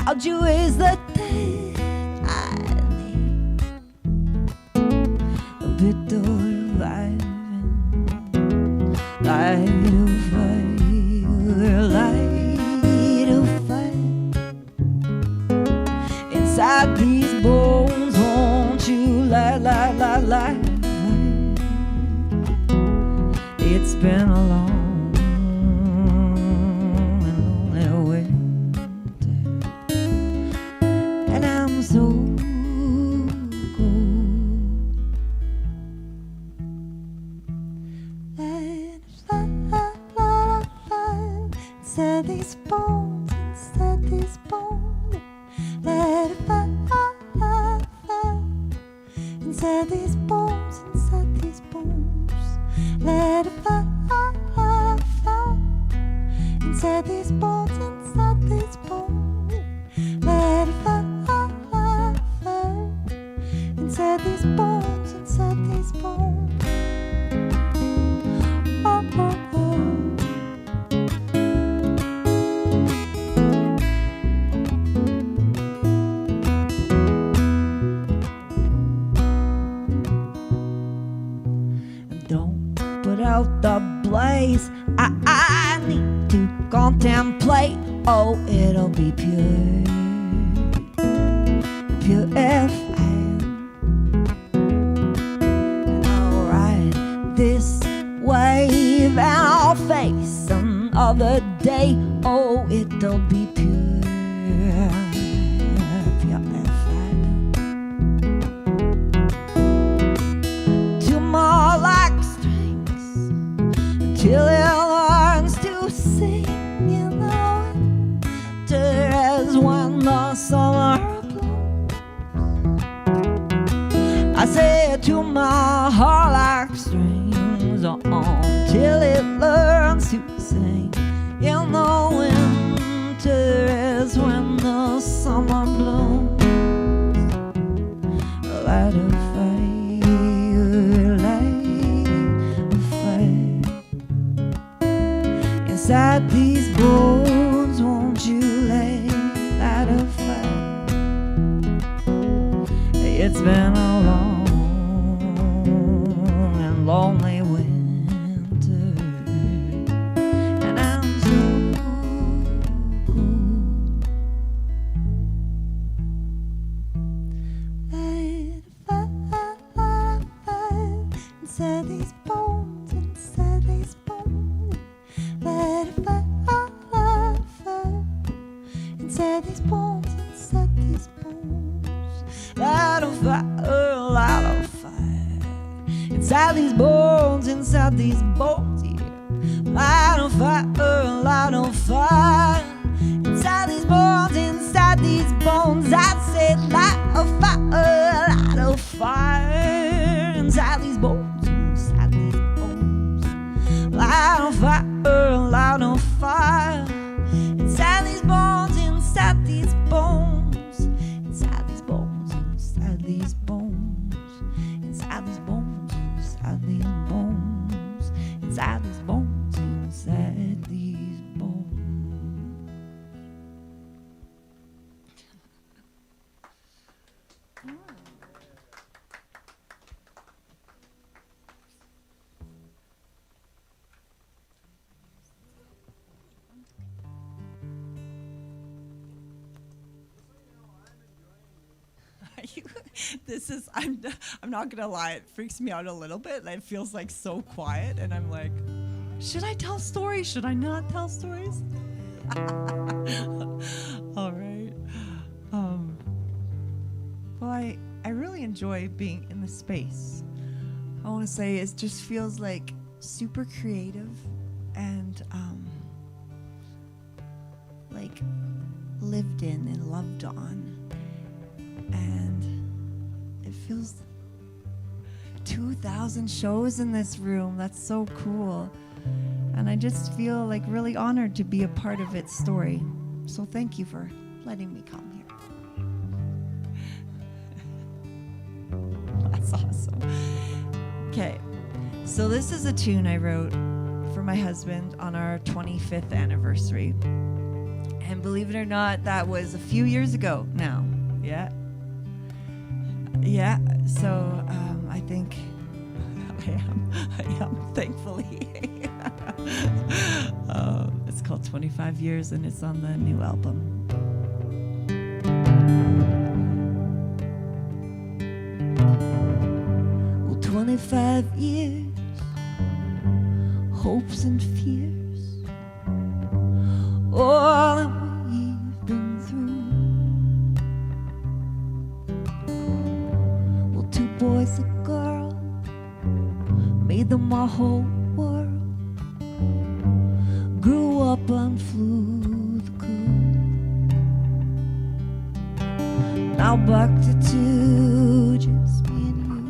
How'd you raise the dead? I need a bit of reviving, light of fire, light of fire. Inside these bones, won't you light, light, light, light? It's been a long so cold. Let it fly, let it fly. Inside these bones, inside these bones. Let it fly, fly, fly. Inside these bones, inside these bones. Let it fly, fly, fly. Inside these bones, inside these bones. Let it fly. Inside these bones, inside these bones. Oh, oh, oh. Don't put out the blaze. I need to contemplate. Oh, it'll be pure, purified. This wave I'll face another day. Oh, it'll be pure, purified. Two more like strings until it learns to sing in the winter as when the summer blows. I say to my heart like strings until it learns to sing in the winter as when the summer blooms. Light of fire, light of fire. Inside these bones, won't you lay light of fire? It's been a long lonely winter, and I'm so cold. Inside these bones, inside these bones, let it fire, inside these bones, inside these bones, light on fire, light on fire, inside these bones, yeah, light on fire, light on fire, inside these bones, I said light on fire, light on fire, inside these bones. Light on fire, light on fire, inside these bones, inside these bones, inside these bones, inside these bones, inside these bones, inside these bones, inside these bones, inside these bones. This is, I'm not gonna lie, it freaks me out a little bit. It feels like so quiet, and I'm like, should I tell stories? Should I not tell stories? All right. Well, I really enjoy being in the space. I want to say it just feels like super creative and like lived in and loved on. And it feels 2,000 shows in this room. That's so cool. And I just feel like really honored to be a part of its story. So thank you for letting me come here. That's awesome. Okay, so this is a tune I wrote for my husband on our 25th anniversary. And believe it or not, that was a few years ago now. Yeah. Yeah, so I think I am, thankfully. It's called 25 Years, and it's on the new album. Well, 25 years, hopes and fears, all that we've been through. Boys and girls, made them our whole world. Grew up and flew the coop. Now back to two, just me and you.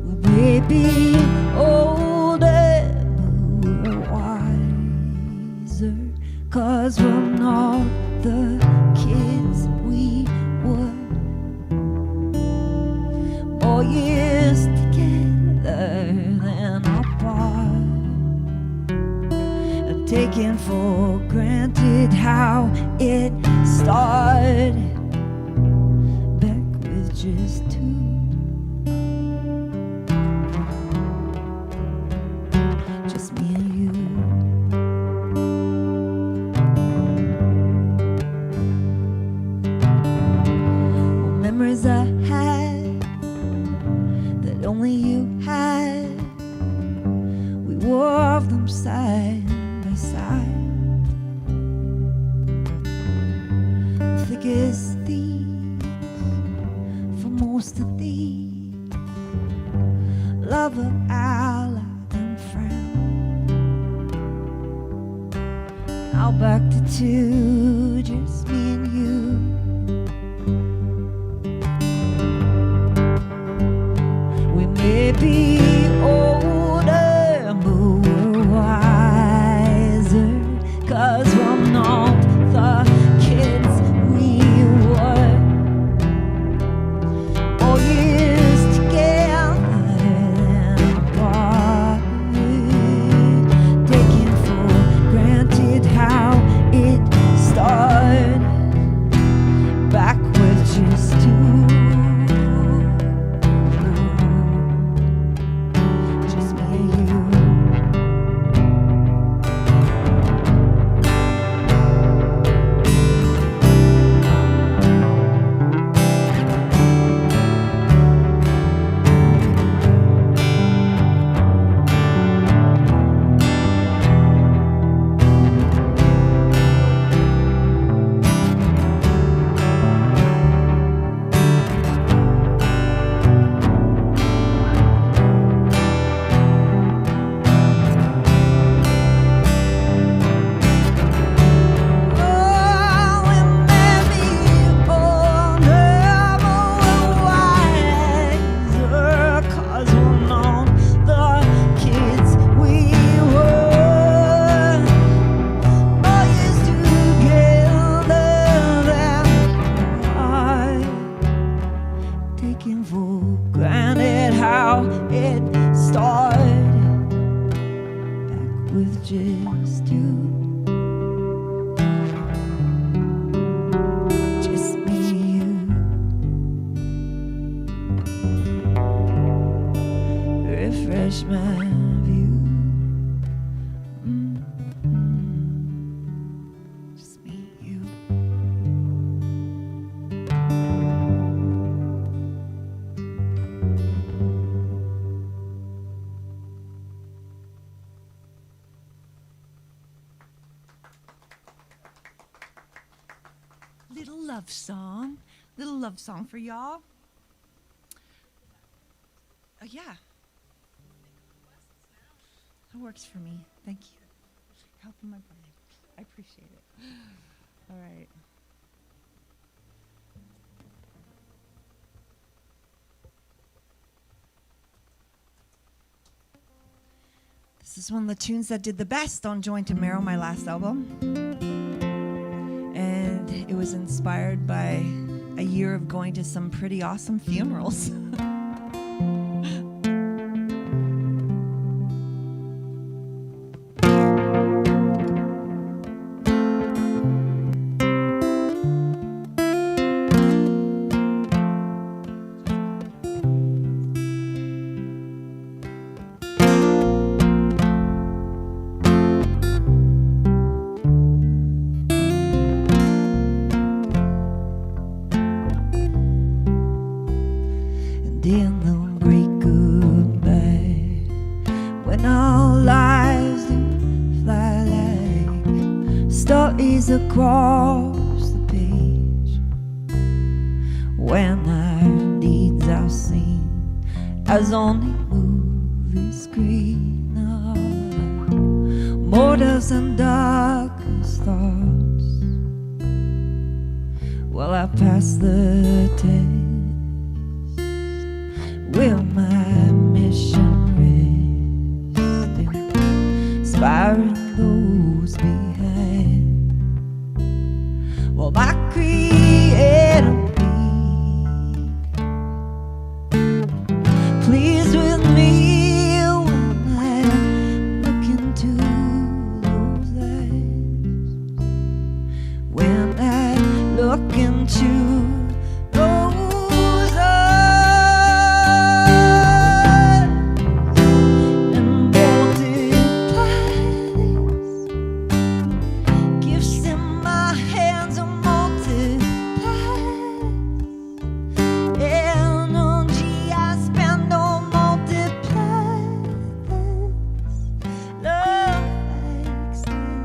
We may be older, but we're wiser, 'cause we're not the kids we were. More years together than apart, and taking for granted how it started back with just two. Just me and you. Memories I had that only you had, we wore them side by side. Thick as thieves for most of these, lover, ally, and friend. Now back to two, just me and you. Maybe older, but we're wiser, 'cause we're not the kids we were. All years together and apart, taking for granted how it started back with just two. taking for granted how it started back with just you. Just me, you. Refresh my view. Just me, you. Little love song for y'all. Yeah. That works for me. Thank you. Helping my brain. I appreciate it. All right. This is one of the tunes that did the best on Joint and Marrow, my last album. And it was inspired by a year of going to some pretty awesome funerals. In the great goodbye, when our lives do fly like stories across the page, when our deeds are seen as only movie screen, motives and darkest thoughts, well, I pass the test. Will my mission rest, inspiring those behind? Will my Creator be pleased with me when I look into those eyes? When I look into those eyes and multiply gifts in my hands and multiply energy I spend on multiply love I extend.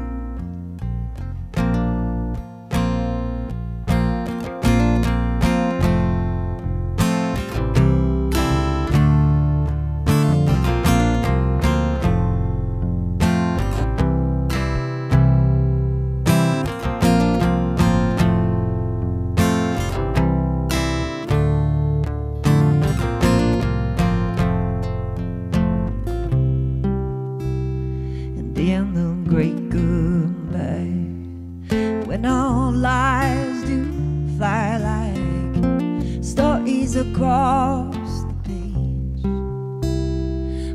And in the great goodbye, when all lives do fly like stories across the page,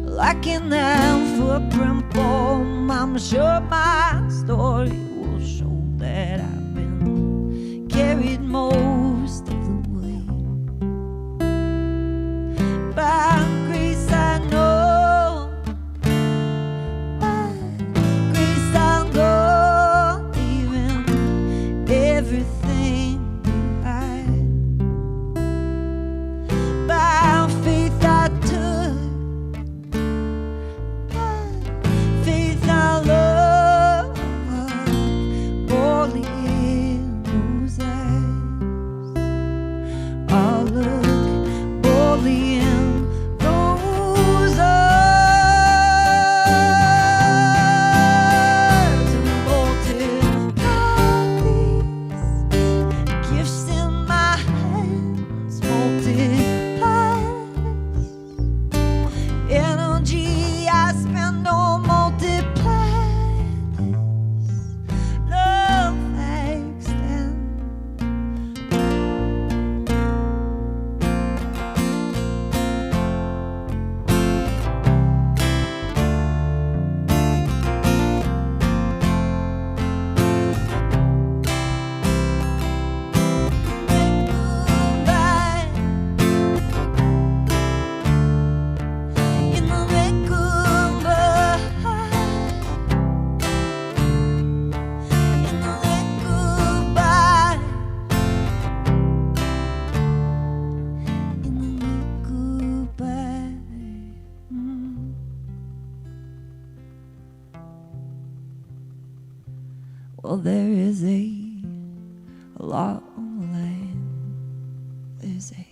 like in that footprint poem, I'm sure my story will show that I've been carried most of the way. By grace I know, by grace I'm gone, leaving everything behind. By faith I took, by faith I love, boldly in those eyes. I'll look boldly in those eyes and multiply these gifts in my hands, multiply energy I spend on multiply love I extend. Well, there is a law on the land. There's a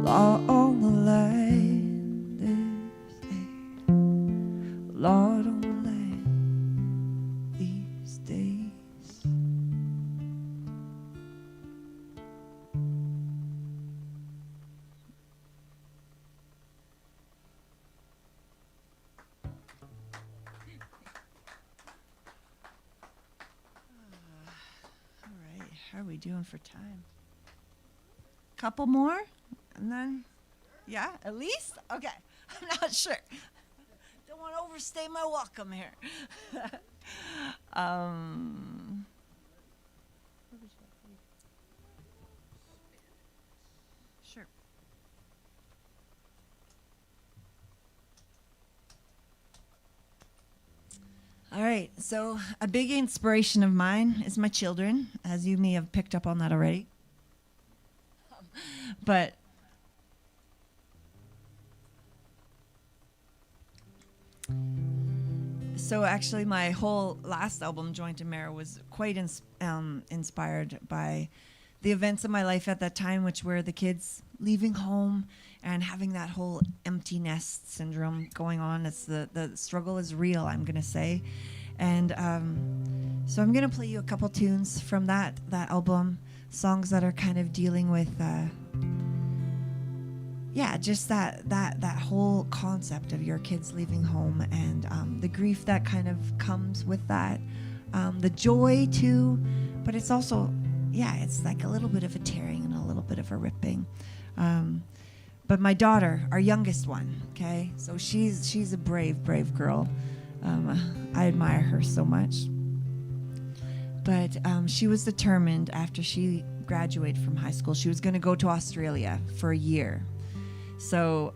law on the land. There's a Lord on the land these days. All right, how are we doing for time? Couple more, and then, yeah, at least? Okay, I'm not sure. Don't want to overstay my welcome here. Sure. All right, so a big inspiration of mine is my children, as you may have picked up on that already. But so actually my whole last album, Joint and Marrow, was quite inspired by the events of my life at that time, which were the kids leaving home and having that whole empty nest syndrome going on. It's the struggle is real, I'm gonna say. And so I'm gonna play you a couple tunes from that album, songs that are kind of dealing with just that whole concept of your kids leaving home and the grief that kind of comes with that, the joy too, but it's also, it's like a little bit of a tearing and a little bit of a ripping. But my daughter, our youngest one, okay, so she's a brave girl. I admire her so much. But she was determined after she graduated from high school, she was going to go to Australia for a year. So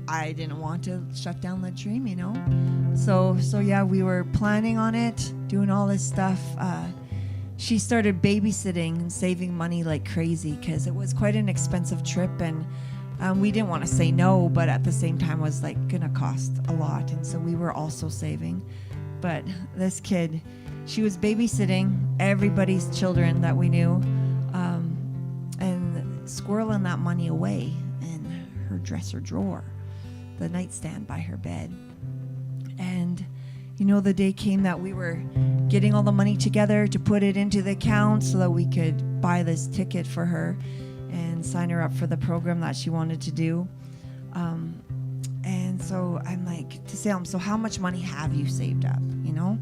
I didn't want to shut down that dream, you know. So yeah, we were planning on it, doing all this stuff. She started babysitting and saving money like crazy because it was quite an expensive trip, and we didn't want to say no, but at the same time was like gonna cost a lot, and so we were also saving. But this kid, she was babysitting everybody's children that we knew, and squirreling that money away in her dresser drawer, the nightstand by her bed. And you know, the day came that we were getting all the money together to put it into the account so that we could buy this ticket for her and sign her up for the program that she wanted to do. And so I'm like, to Salem, so how much money have you saved up, you know?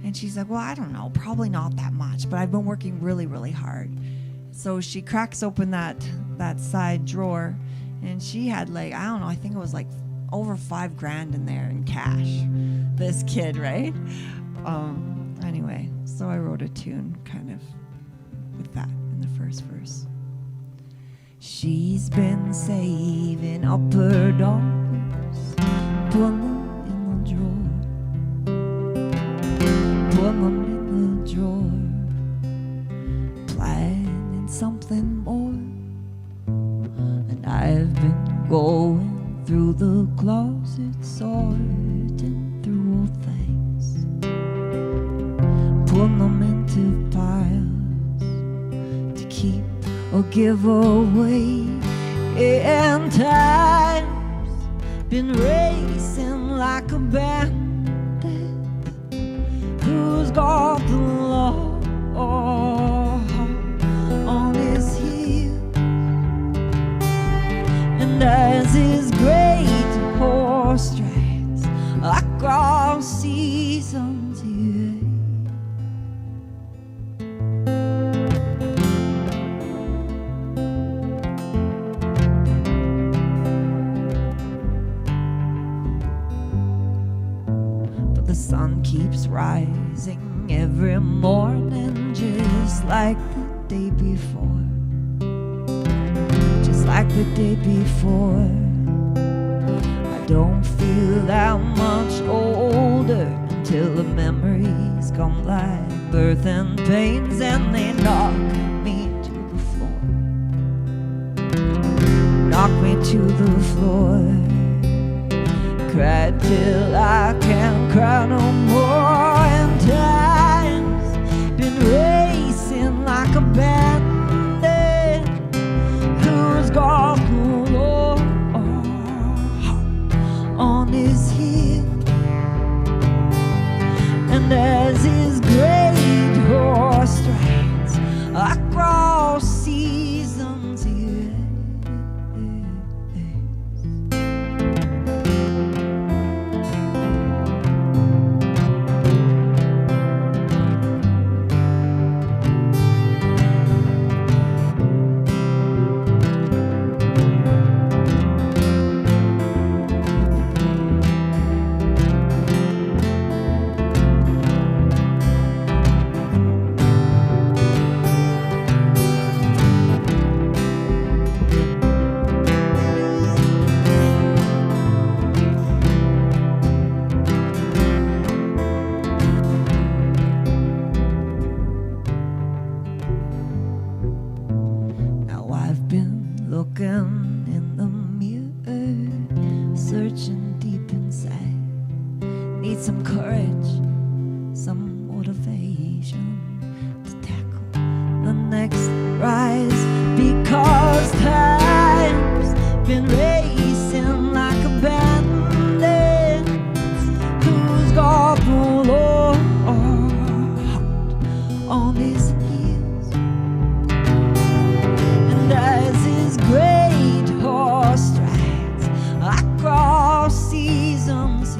And she's like, well, I don't know, probably not that much, but I've been working really, really hard. So she cracks open that side drawer, and she had like, I don't know, I think it was like over $5,000 in there in cash. This kid, right? Anyway, so I wrote a tune kind of with that in the first verse. She's been saving up her dollars, put them in the drawer, put them in the drawer, planning something more. And I've been going through the closet, sorting through old things, putting them into piles to keep or give away. And time's been racing like a bandit who's got the law on his heel. And as his great horse strides across seasons, but the sun keeps rising every morning, just like the day before. Just like the day before. I don't feel that much older until the memories come like birth and pains, and they knock me to the floor. Knock me to the floor. cried till I can't cry no more. And time's been racing like a bandit who's got no law on his heel. And as his great horse strides across seasons, looking in the mirror, searching deep inside. Need some courage, some motivation to tackle the next rise, because time's been racing like a bandit who's got no law on his heels. And as his great horse strides across seasons,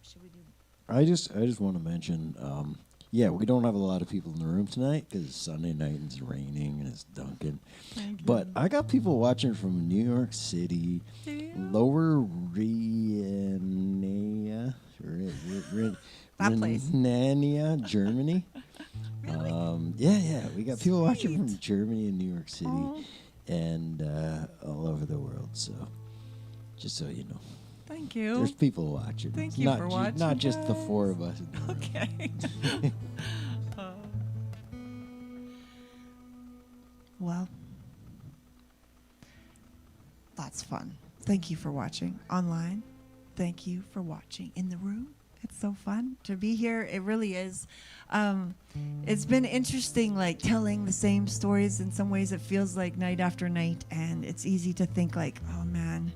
should we do? I just want to mention, yeah, we don't have a lot of people in the room tonight because it's Sunday night and it's raining and it's Duncan. But I got people watching from New York City, Lower Rhenania, That place. Rhenania, Germany. Really? Yeah, we got people watching Sweet. from Germany and New York City Oh. and all over the world. So, just so you know. Thank you. There's people watching. Thank you not for watching, Not just the guys. four of us. in the room. Okay. Well, that's fun. Thank you for watching online. Thank you for watching in the room. It's so fun to be here. It really is. It's been interesting, like telling the same stories. In some ways, it feels like night after night, and it's easy to think like, oh man,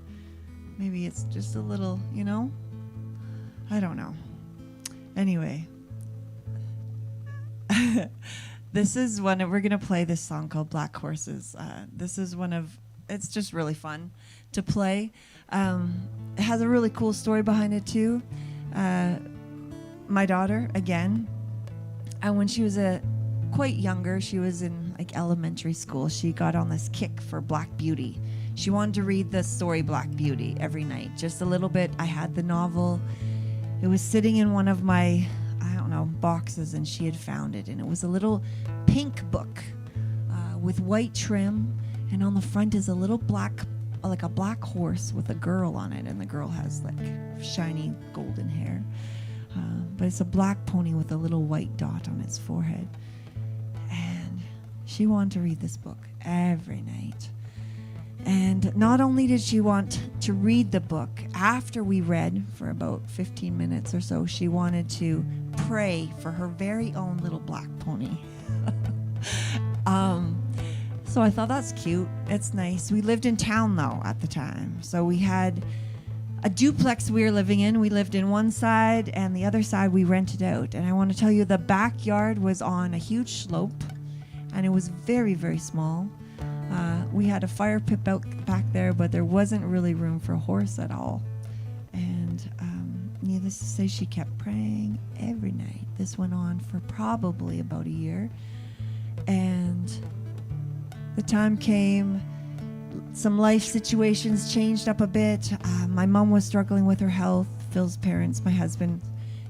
maybe it's just a little, I don't know. Anyway, this is we're going to play this song called Black Horses. This is it's just really fun to play. It has a really cool story behind it too. My daughter, again, and when she was quite younger, she was in like elementary school, she got on this kick for Black Beauty. She wanted to read the story Black Beauty every night, just a little bit. I had the novel. It was sitting in one of my, boxes, and she had found it. And it was a little pink book with white trim. And on the front is a little black horse with a girl on it. And the girl has like shiny golden hair. But it's a black pony with a little white dot on its forehead. And she wanted to read this book every night. And not only did she want to read the book, after we read for about 15 minutes or so, she wanted to pray for her very own little black pony. So I thought that's cute. It's nice. We lived in town, though, at the time. So we had a duplex we were living in. We lived in one side, and the other side we rented out. And I want to tell you, the backyard was on a huge slope, and it was very, very small. We had a fire pit back there, but there wasn't really room for a horse at all. And needless to say, she kept praying every night. This went on for probably about a year. And the time came, some life situations changed up a bit. My mom was struggling with her health Phil's parents, my husband,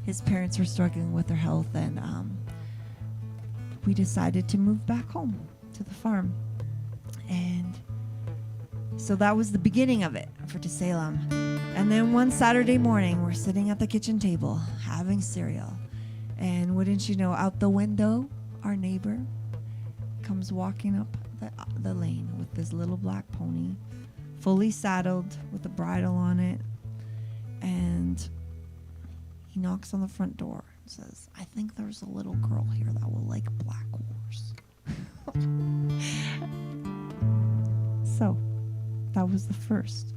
his parents were struggling with their health, and we decided to move back home to the farm. And so that was the beginning of it for To Salem. And then one Saturday morning, we're sitting at the kitchen table having cereal. And wouldn't you know, out the window, our neighbor comes walking up the lane with this little black pony, fully saddled with a bridle on it. And he knocks on the front door and says, "I think there's a little girl here that will like black horse." So that was the first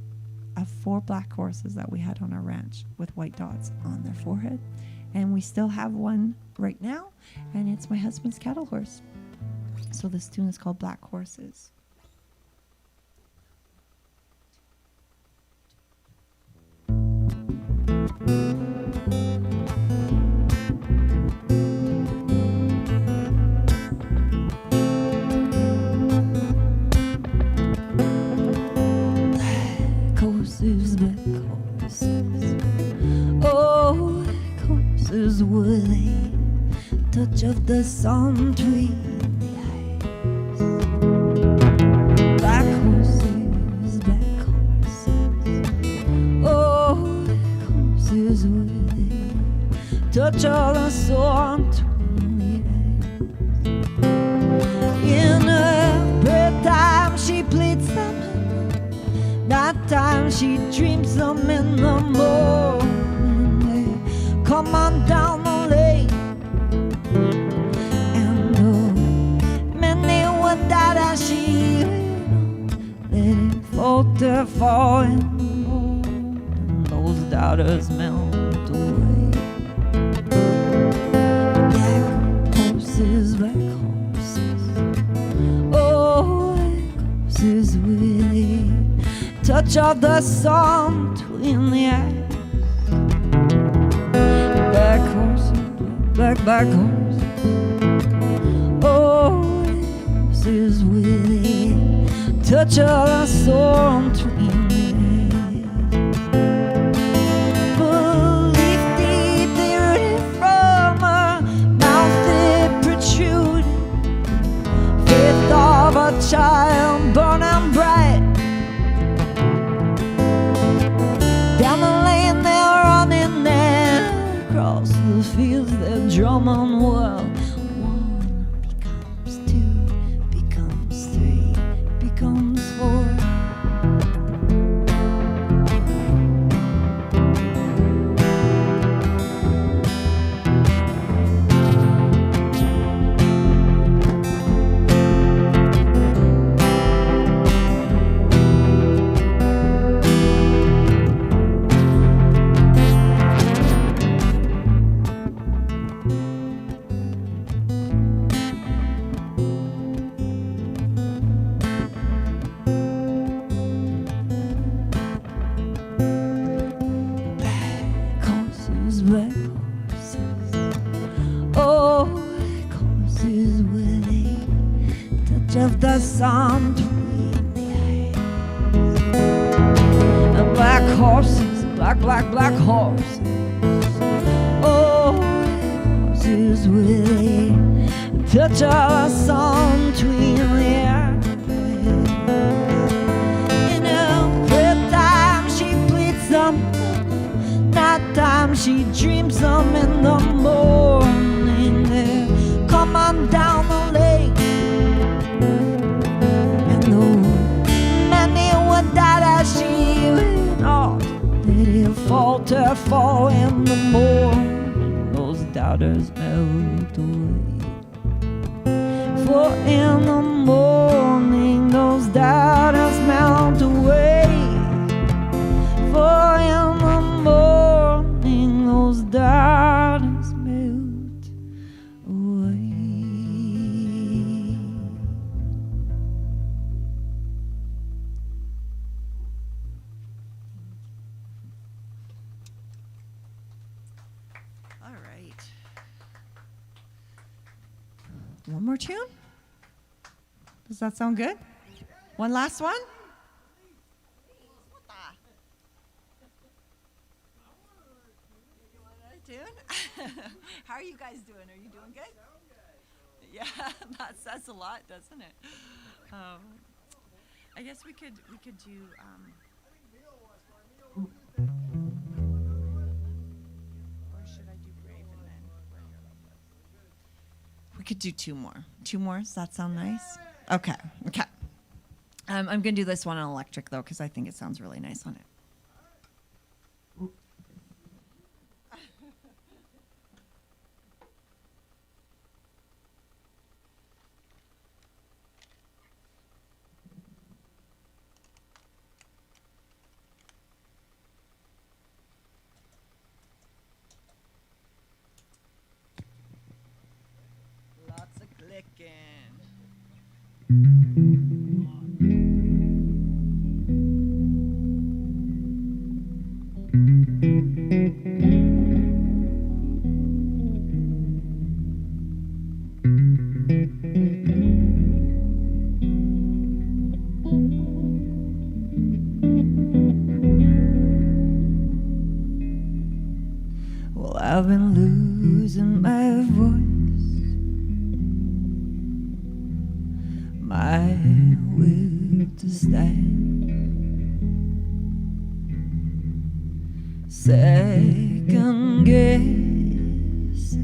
of 4 black horses that we had on our ranch with white dots on their forehead. And we still have one right now, and it's my husband's cattle horse. So this tune is called Black Horses. Black horses, oh, black horses, were they touch of the sun between the eyes? Black horses, oh, black horses, were they touch of the sun between the eyes? In her time she played some. That time she dreams them in the morning. They come on down the lane, and oh, many would die as she let it falter, fall in the morning, and those doubters melt away. Black horses, oh, black horses, will they touch of the sun between the eyes? Black horses, black horses, oh, horses with a touch of the sun between the eyes. Belief deep they rooted from her mouth, they protrude. Faith of a child burning bright. Down the lane they're running, and across the fields they're drumming. Well, 1 becomes 2, becomes 3, becomes 4. Black horses, oh, black horses, with a touch of the sun between the eyes. And black horses, black horses, oh, black horses, with a touch of the sun between the eyes. In her time she pleads them. That time she dreams them in the morning. They come on down the lake, and though many would die as she went on, did it falter, fall in the morning? Those doubters melt away. For in the morning those doubters melt away. For in the morning those doubters melt away. All right. One more tune? Does that sound good? One last one? What the? tune? How are you guys doing? Are you doing good? Yeah, that says a lot, doesn't it? I guess we could do. Or should I do brave and then? We could do two more. Two more. Does that sound nice? Okay. Okay. I'm gonna do this one on electric though, because I think it sounds really nice on it. Lots of clicking. Well, I've been losing my voice, my will to stand. Second guessing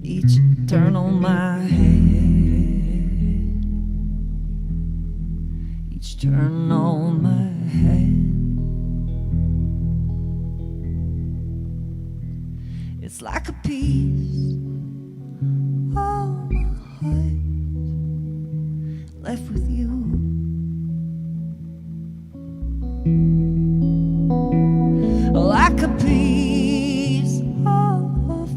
each turn on my head, each turn on my head. It's like a piece of my heart left with you. Like a piece of my heart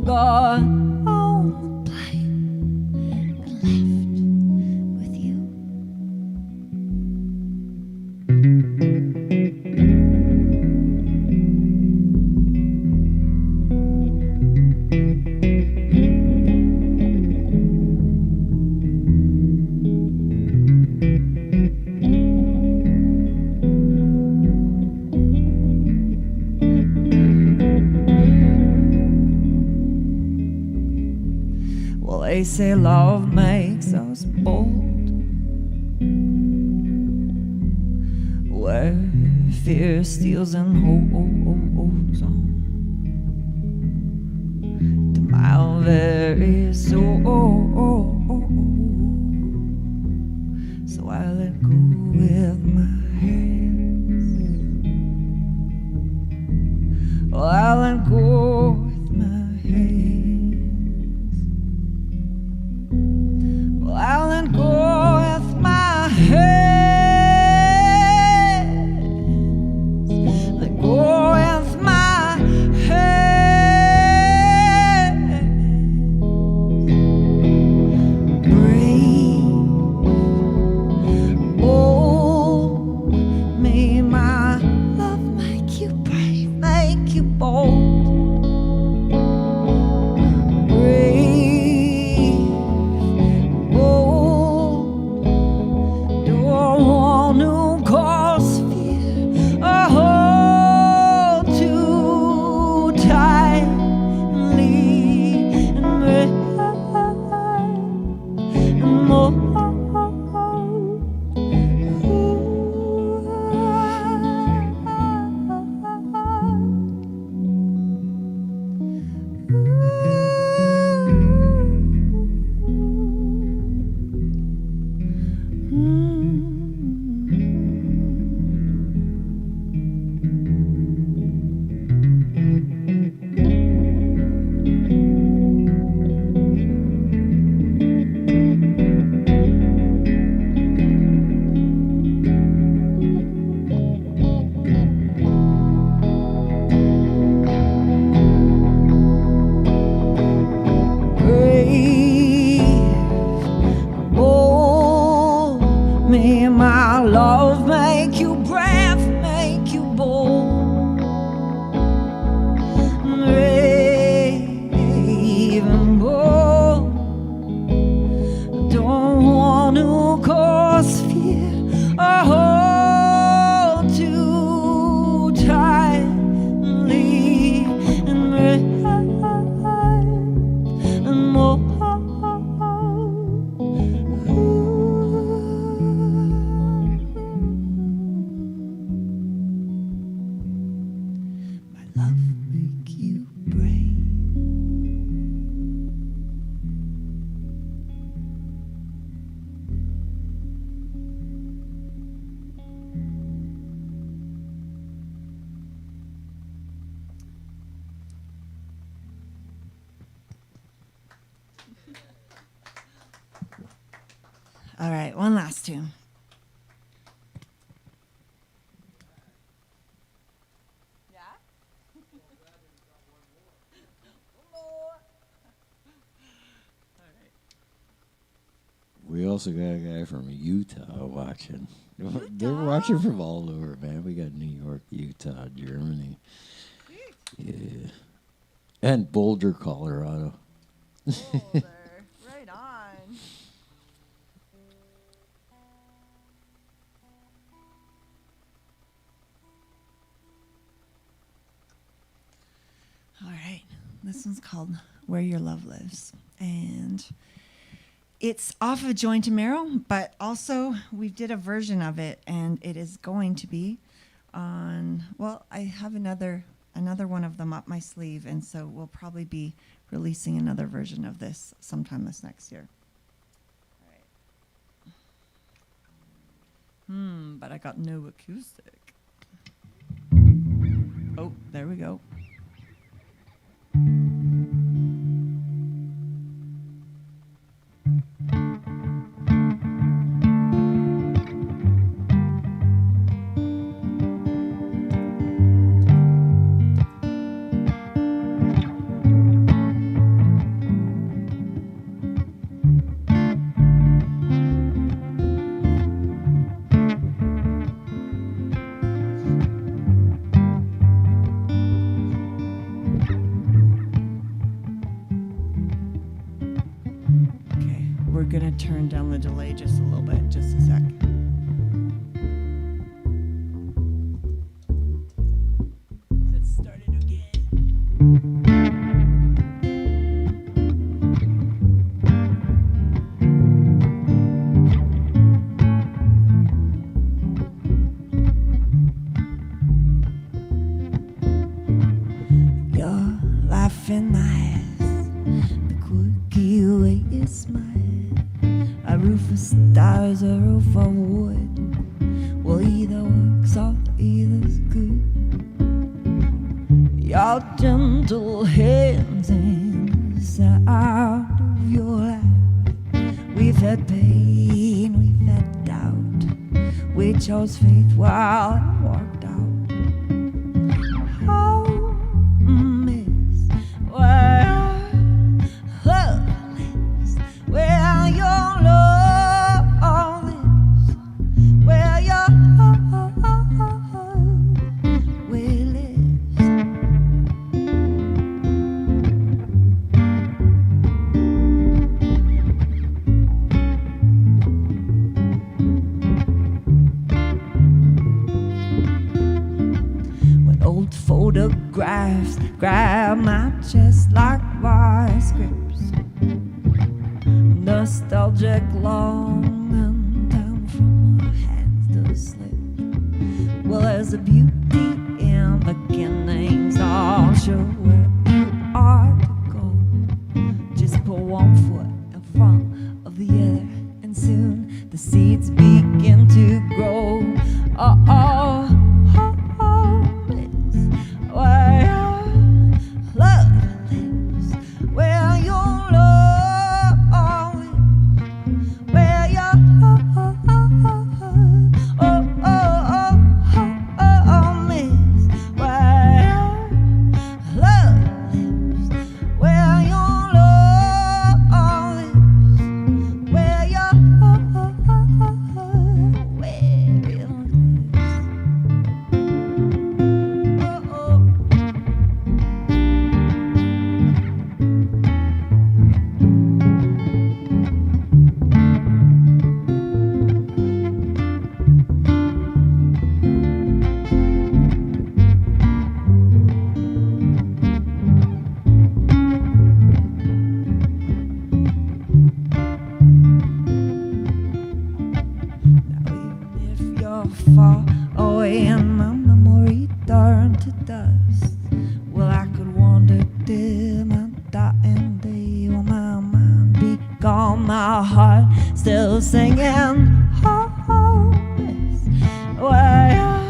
gone on the plane and left with you. Well, they say love makes us bold, where fear steals and holds on to my very soul. So I let go with my hands. Oh, I let go with my hands. Well, I let go with my hands. Let go with my hands. All right, one last tune. Yeah? We also got a guy from Utah watching. They're watching from all over, man. We got New York, Utah, Germany. Yeah. And Boulder, Colorado. Boulder. Right on. All right. This one's called Where Your Love Lives. And it's off of Join Tomorrow, but also we did a version of it, and it is going to be on, well, I have another one of them up my sleeve, and so we'll probably be releasing another version of this sometime this next year. All right. But I got no acoustic. Oh, there we go. We're gonna turn down the delay just a little bit, just a sec. Let's start it again. Your laughing eyes, the quirky way you smile. A roof of stars, a roof of wood. Well, either works or either's good. Your gentle hands in the sound of your laugh. We've had pain, we've had doubt. We chose faith while it walked out. Oh, miss, where love lives, where your love lives, where your will lives. When old photographs grab my chest like vice grips, nostalgic longing down from our hands to slip. Well, there's a beauty in beginnings, not sure where you are to go. Just put one foot in front of the other, and soon the seeds begin to grow. Oh, oh, oh, oh, it's where love lives, where your love lives, where your oh, oh, oh, lives, where love lives, where your love lives, where your where it lives. Oh, oh. Now even if you're far away and my memory turned to dust, well, I could wander till my dying day. Will my mind be gone, my heart still singing? Oh, oh, yes, where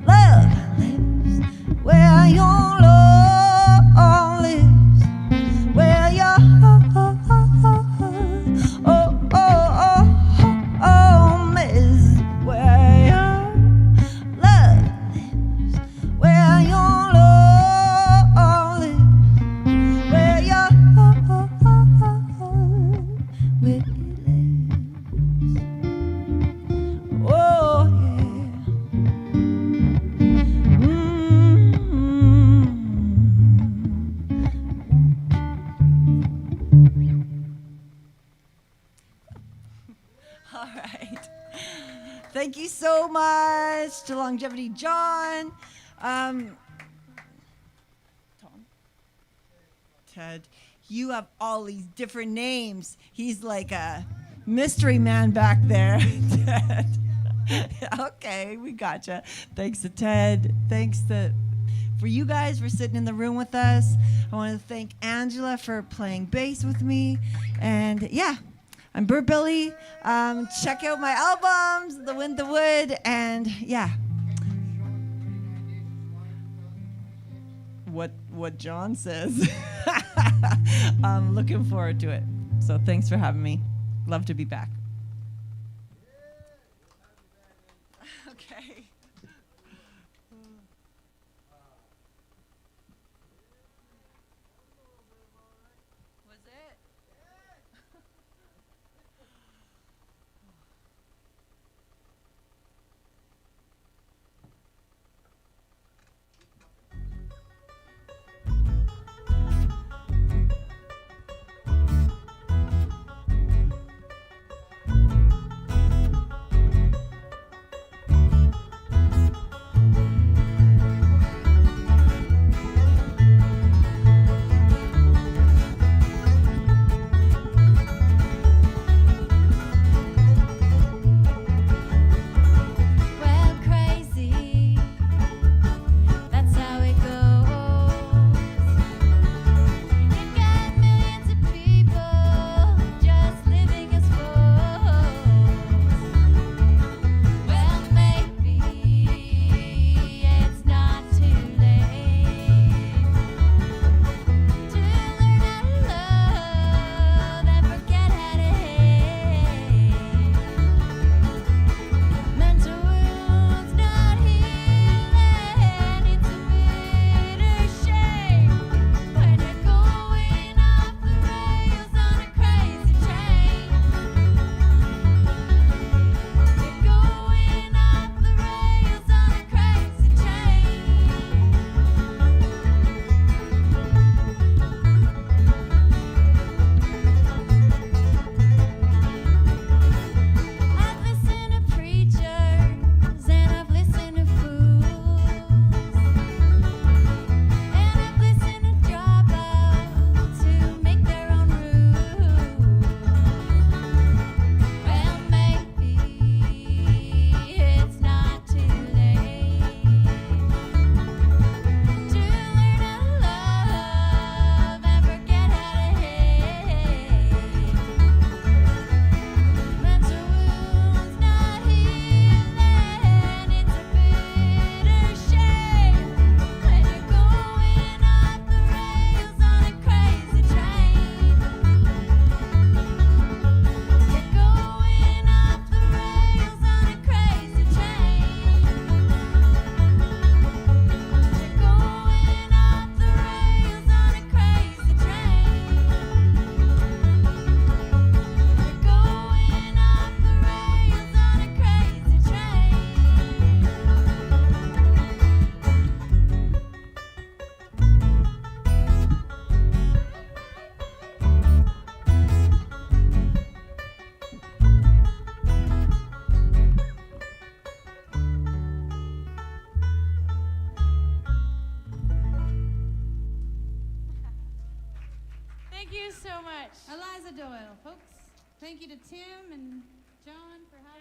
love lives, where your love lives, where your oh, oh, oh, where it lives. Oh, yeah. All right. Thank you so much to Longevity John. Tom? Ted, you have all these different names. He's like a mystery man back there. Ted. Okay, we gotcha. Thanks to Ted. Thanks for you guys for sitting in the room with us. I want to thank Angela for playing bass with me. And yeah, I'm BirdBelly. Check out my albums, The Wind, the Wood, and yeah. What John says. I'm looking forward to it. So thanks for having me. Love to be back. Okay. Was it? Well, crazy, that's how it goes. You got millions of people just living as fools. Well, maybe it's not too late to learn how to love and forget how to hate. Mental wounds not healing, it's a bitter shame when you're going off the rails on a crazy train. You're going off the rails on a crazy I've listened to preachers and I've listened to fools and I've listened to dropouts who make their own rules. Well, maybe it's not too late to learn how to love and forget how to hate. Mental wounds not healing, it's a bitter shame when you're going off the rails on a crazy train. You're going off the rails on a crazy train. You're going off the rails on a crazy train. You're going off the rails on a crazy Thank you so much. Eliza Doyle, folks. Thank you to Tim and John for having